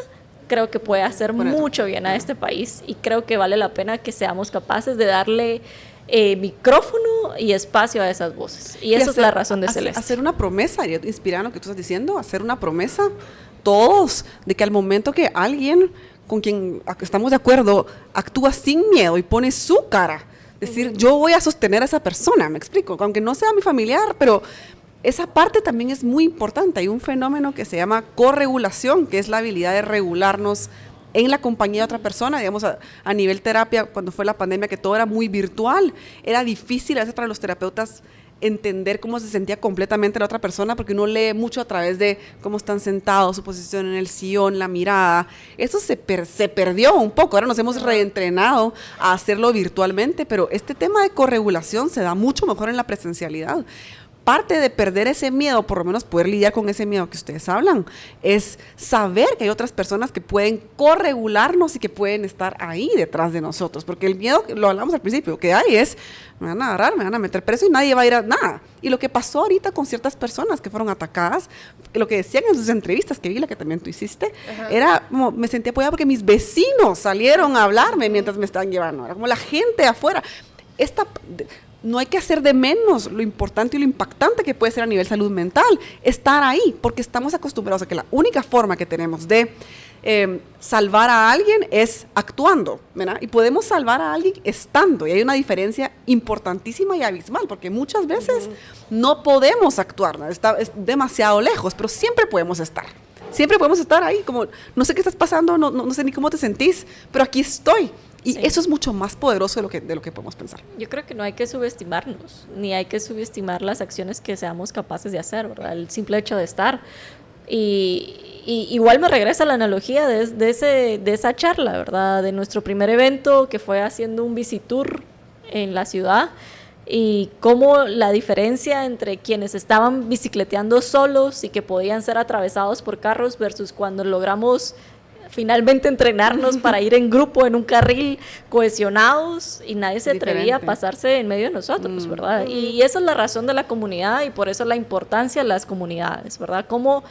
creo que puede hacer mucho bien a este país. Y creo que vale la pena que seamos capaces de darle micrófono y espacio a esas voces. Y esa es la razón de Celeste. Hacer una promesa, inspirando lo que tú estás diciendo, hacer una promesa todos, de que al momento que alguien con quien estamos de acuerdo actúa sin miedo y pone su cara, decir, yo voy a sostener a esa persona, me explico, aunque no sea mi familiar, pero esa parte también es muy importante. Hay un fenómeno que se llama corregulación, que es la habilidad de regularnos en la compañía de otra persona, digamos, a nivel terapia, cuando fue la pandemia, que todo era muy virtual, era difícil a veces para los terapeutas entender cómo se sentía completamente la otra persona, porque uno lee mucho a través de cómo están sentados, su posición en el sillón, la mirada. Eso se perdió un poco. Ahora nos hemos reentrenado a hacerlo virtualmente, pero este tema de corregulación se da mucho mejor en la presencialidad. Parte de perder ese miedo, por lo menos poder lidiar con ese miedo que ustedes hablan, es saber que hay otras personas que pueden corregularnos y que pueden estar ahí detrás de nosotros, porque el miedo, lo hablamos al principio, que hay es, me van a agarrar, me van a meter preso y nadie va a ir a nada. Y lo que pasó ahorita con ciertas personas que fueron atacadas, lo que decían en sus entrevistas, que vi la que también tú hiciste, era como, me sentí apoyada porque mis vecinos salieron a hablarme mientras me estaban llevando, era como la gente afuera. No hay que hacer de menos lo importante y lo impactante que puede ser a nivel salud mental, estar ahí, porque estamos acostumbrados a que la única forma que tenemos de salvar a alguien es actuando, ¿verdad? Y podemos salvar a alguien estando, y hay una diferencia importantísima y abismal, porque muchas veces no podemos actuar, ¿no? Es demasiado lejos, pero siempre podemos estar. Siempre podemos estar ahí, como no sé qué estás pasando, no sé ni cómo te sentís, pero aquí estoy. Y eso es mucho más poderoso de lo que podemos pensar. Yo creo que no hay que subestimarnos, ni hay que subestimar las acciones que seamos capaces de hacer, ¿verdad? El simple hecho de estar. Y y igual me regresa la analogía de esa charla, ¿verdad? De nuestro primer evento que fue haciendo un visitour en la ciudad y cómo la diferencia entre quienes estaban bicicleteando solos y que podían ser atravesados por carros versus cuando logramos finalmente entrenarnos para ir en grupo, en un carril, cohesionados, y nadie se atrevía a pasarse en medio de nosotros, ¿verdad? Y esa es la razón de la comunidad y por eso la importancia de las comunidades, ¿verdad? Como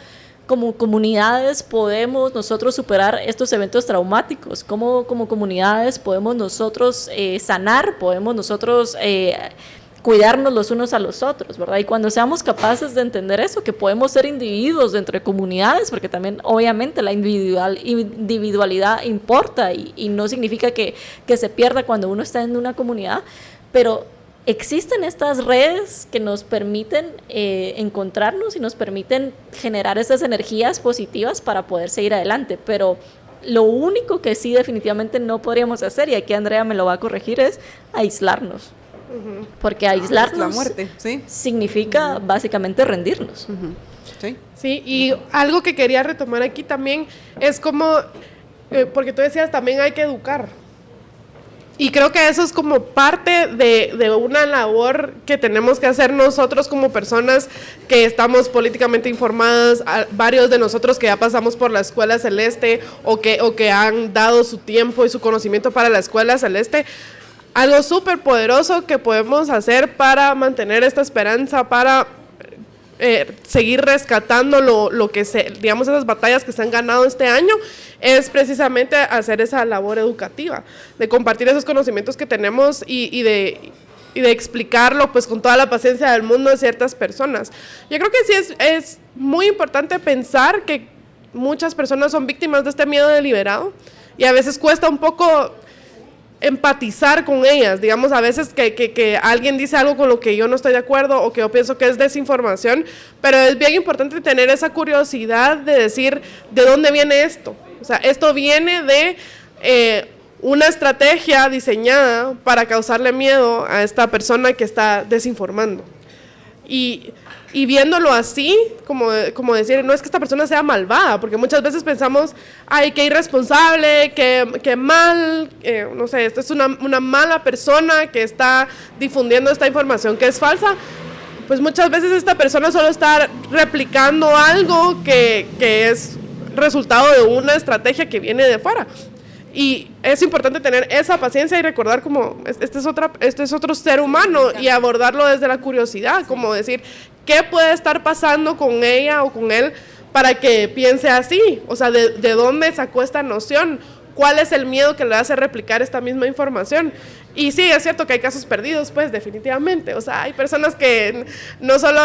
comunidades podemos nosotros superar estos eventos traumáticos, como comunidades podemos nosotros sanar, podemos nosotros cuidarnos los unos a los otros, ¿verdad? Y cuando seamos capaces de entender eso, que podemos ser individuos dentro de comunidades, porque también obviamente la individualidad importa y no significa que se pierda cuando uno está en una comunidad, pero existen estas redes que nos permiten encontrarnos y nos permiten generar esas energías positivas para poder seguir adelante, pero lo único que sí definitivamente no podríamos hacer, y aquí Andrea me lo va a corregir, es aislarnos. Porque aislarnos la muerte, ¿sí? significa básicamente rendirnos. Sí. Sí, y algo que quería retomar aquí también es como, porque tú decías también hay que educar. Y creo que eso es como parte de una labor que tenemos que hacer nosotros como personas que estamos políticamente informadas, varios de nosotros que ya pasamos por la Escuela Celeste o que han dado su tiempo y su conocimiento para la Escuela Celeste. Algo súper poderoso que podemos hacer para mantener esta esperanza, para seguir rescatando lo que digamos, esas batallas que se han ganado este año, es precisamente hacer esa labor educativa, de compartir esos conocimientos que tenemos y de explicarlo pues con toda la paciencia del mundo a ciertas personas. Yo creo que sí es muy importante pensar que muchas personas son víctimas de este miedo deliberado y a veces cuesta un poco empatizar con ellas, digamos, a veces que alguien dice algo con lo que yo no estoy de acuerdo o que yo pienso que es desinformación, pero es bien importante tener esa curiosidad de decir, ¿de dónde viene esto? O sea, esto viene de una estrategia diseñada para causarle miedo a esta persona que está desinformando. Y viéndolo así, como decir, no es que esta persona sea malvada, porque muchas veces pensamos, ay, qué irresponsable, qué mal, no sé, esta es una mala persona que está difundiendo esta información que es falsa. Pues muchas veces esta persona solo está replicando algo que es resultado de una estrategia que viene de fuera. Y es importante tener esa paciencia y recordar como este es otro ser humano y abordarlo desde la curiosidad, como decir, ¿qué puede estar pasando con ella o con él para que piense así? O sea, ¿de dónde sacó esta noción? ¿Cuál es el miedo que le hace replicar esta misma información? Y sí, es cierto que hay casos perdidos, pues definitivamente. O sea, hay personas que no solo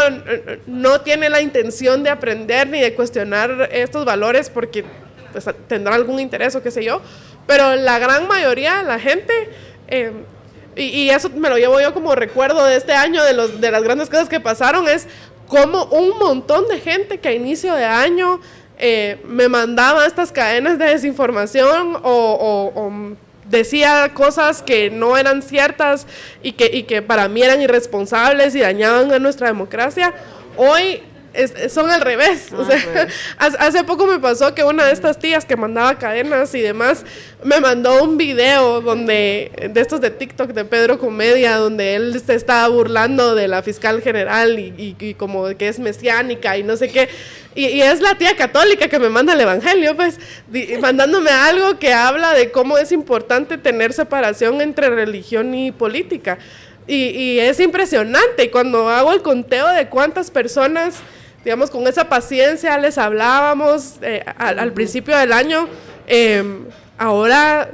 no tienen la intención de aprender ni de cuestionar estos valores porque pues, tendrán algún interés o qué sé yo, pero la gran mayoría de la gente, y eso me lo llevo yo como recuerdo de este año, de las grandes cosas que pasaron, es como un montón de gente que a inicio de año me mandaba estas cadenas de desinformación o decía cosas que no eran ciertas y que para mí eran irresponsables y dañaban a nuestra democracia. Hoy son al revés. O sea, hace poco me pasó que una de estas tías que mandaba cadenas y demás me mandó un video de estos de TikTok de Pedro Comedia, donde él se estaba burlando de la fiscal general y como que es mesiánica y no sé qué. Y es la tía católica que me manda el evangelio, pues, mandándome algo que habla de cómo es importante tener separación entre religión y política. Y es impresionante. Y cuando hago el conteo de cuántas personas, digamos, con esa paciencia les hablábamos al principio del año, ahora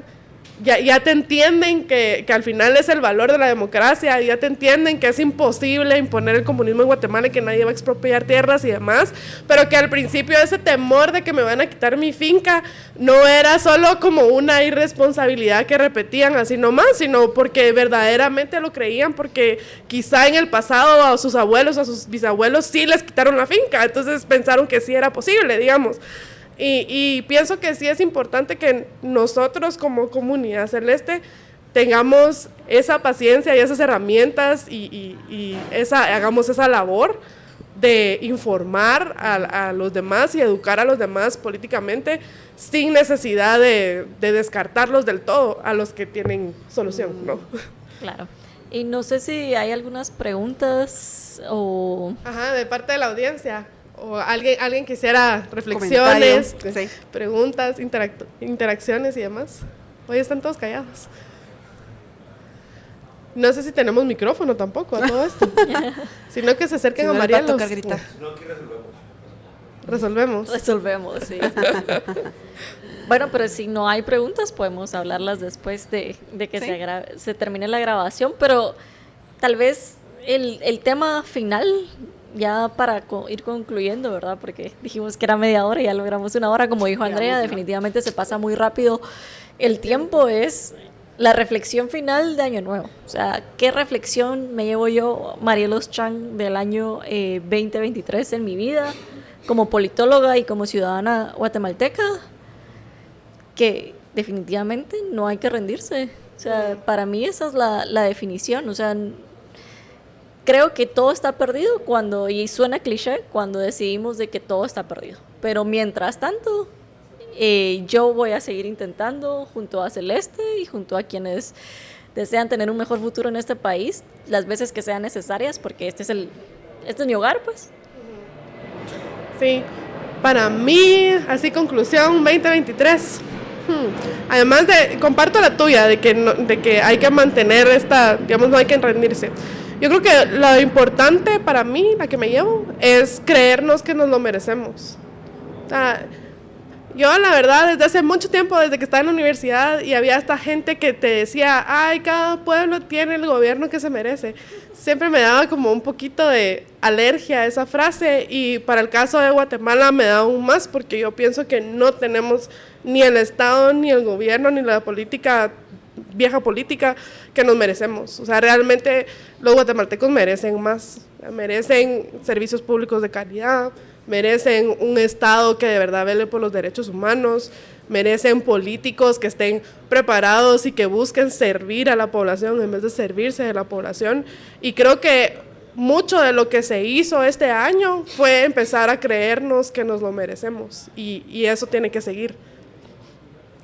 ya te entienden que al final es el valor de la democracia, ya te entienden que es imposible imponer el comunismo en Guatemala y que nadie va a expropiar tierras y demás, pero que al principio ese temor de que me van a quitar mi finca no era solo como una irresponsabilidad que repetían así nomás, sino porque verdaderamente lo creían, porque quizá en el pasado a sus abuelos, a sus bisabuelos sí les quitaron la finca, entonces pensaron que sí era posible, digamos. Y pienso que sí es importante que nosotros como comunidad celeste tengamos esa paciencia y esas herramientas y hagamos esa labor de informar a los demás y educar a los demás políticamente sin necesidad de descartarlos del todo a los que tienen solución, ¿no? Claro. Y no sé si hay algunas preguntas o... Ajá, de parte de la audiencia. O alguien quisiera reflexiones, sí, preguntas, interacciones y demás. Hoy están todos callados. No sé si tenemos micrófono tampoco a todo esto. Sino que se acerquen Si a no les María. va a tocar gritar. No, aquí Resolvemos. Resolvemos, sí. Bueno, pero si no hay preguntas, podemos hablarlas después de que Sí. se termine la grabación, pero tal vez el tema final, ya para ir concluyendo, ¿verdad? Porque dijimos que era media hora y ya logramos una hora, como dijo Andrea, definitivamente se pasa muy rápido el tiempo, es la reflexión final de Año Nuevo. O sea, ¿qué reflexión me llevo yo, Marielos Chang, del año 2023 en mi vida, como politóloga y como ciudadana guatemalteca? Que definitivamente no hay que rendirse. O sea, para mí esa es la definición. O sea, creo que todo está perdido cuando, y suena cliché, cuando decidimos de que todo está perdido. Pero mientras tanto, yo voy a seguir intentando junto a Celeste y junto a quienes desean tener un mejor futuro en este país, las veces que sean necesarias, porque este es mi hogar, pues. Sí, para mí, así conclusión, 2023. Además comparto la tuya, de que hay que mantener digamos, no hay que rendirse. Yo creo que lo importante para mí, la que me llevo, es creernos que nos lo merecemos. O sea, yo la verdad, desde hace mucho tiempo, desde que estaba en la universidad y había esta gente que te decía, ay, cada pueblo tiene el gobierno que se merece, siempre me daba como un poquito de alergia a esa frase, y para el caso de Guatemala me da aún más, porque yo pienso que no tenemos ni el Estado, ni el gobierno, ni la política, vieja política, que nos merecemos. O sea, realmente los guatemaltecos merecen más, merecen servicios públicos de calidad, merecen un Estado que de verdad vele por los derechos humanos, merecen políticos que estén preparados y que busquen servir a la población en vez de servirse de la población. Y creo que mucho de lo que se hizo este año fue empezar a creernos que nos lo merecemos, y eso tiene que seguir.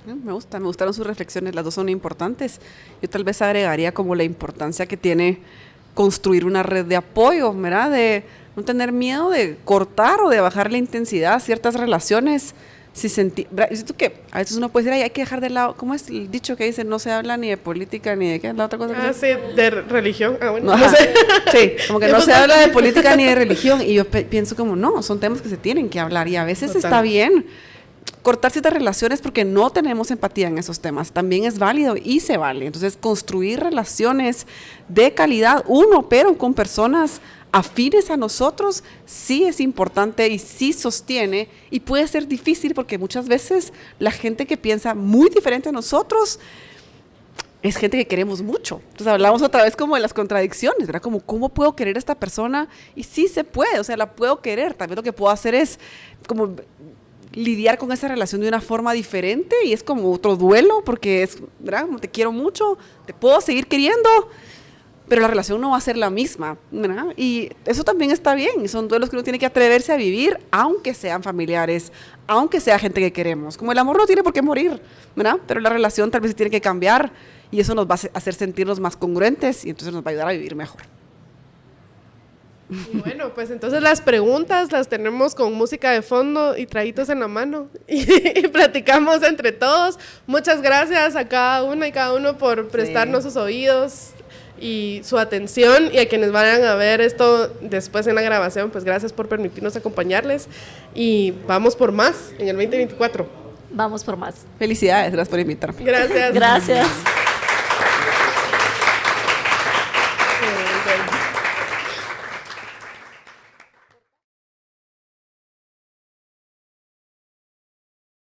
Me gustaron sus reflexiones, las dos son importantes. Yo tal vez agregaría como la importancia que tiene construir una red de apoyo, ¿verdad? De no tener miedo de cortar o de bajar la intensidad a ciertas relaciones. Yo siento que a veces uno puede decir, ay, hay que dejar de lado, ¿cómo es el dicho que dice? No se habla ni de política ni de qué, la otra cosa. Sí, de religión. Bueno, no, no sé. Sí, como que no se habla de política ni de religión, y yo pienso como, no, son temas que se tienen que hablar, y a veces Total. está bien cortar ciertas relaciones porque no tenemos empatía en esos temas. También es válido y se vale. Entonces, construir relaciones de calidad, pero con personas afines a nosotros, sí es importante y sí sostiene, y puede ser difícil porque muchas veces la gente que piensa muy diferente a nosotros es gente que queremos mucho. Entonces hablamos otra vez como de las contradicciones, ¿verdad? Como, ¿cómo puedo querer a esta persona? Y sí se puede, o sea, la puedo querer. También lo que puedo hacer es como lidiar con esa relación de una forma diferente, y es como otro duelo, porque es, ¿verdad? Como te quiero mucho, te puedo seguir queriendo, pero la relación no va a ser la misma, ¿verdad? Y eso también está bien, y son duelos que uno tiene que atreverse a vivir, aunque sean familiares, aunque sea gente que queremos. Como el amor no tiene por qué morir, ¿verdad? Pero la relación tal vez sí tiene que cambiar, y eso nos va a hacer sentirnos más congruentes, y entonces nos va a ayudar a vivir mejor. Y bueno, pues entonces las preguntas las tenemos con música de fondo y traguitos en la mano y platicamos entre todos. Muchas gracias a cada una y cada uno por prestarnos sus oídos y su atención, y a quienes vayan a ver esto después en la grabación, pues gracias por permitirnos acompañarles, y vamos por más en el 2024. Vamos por más. Felicidades, gracias por invitarme. Gracias. Gracias.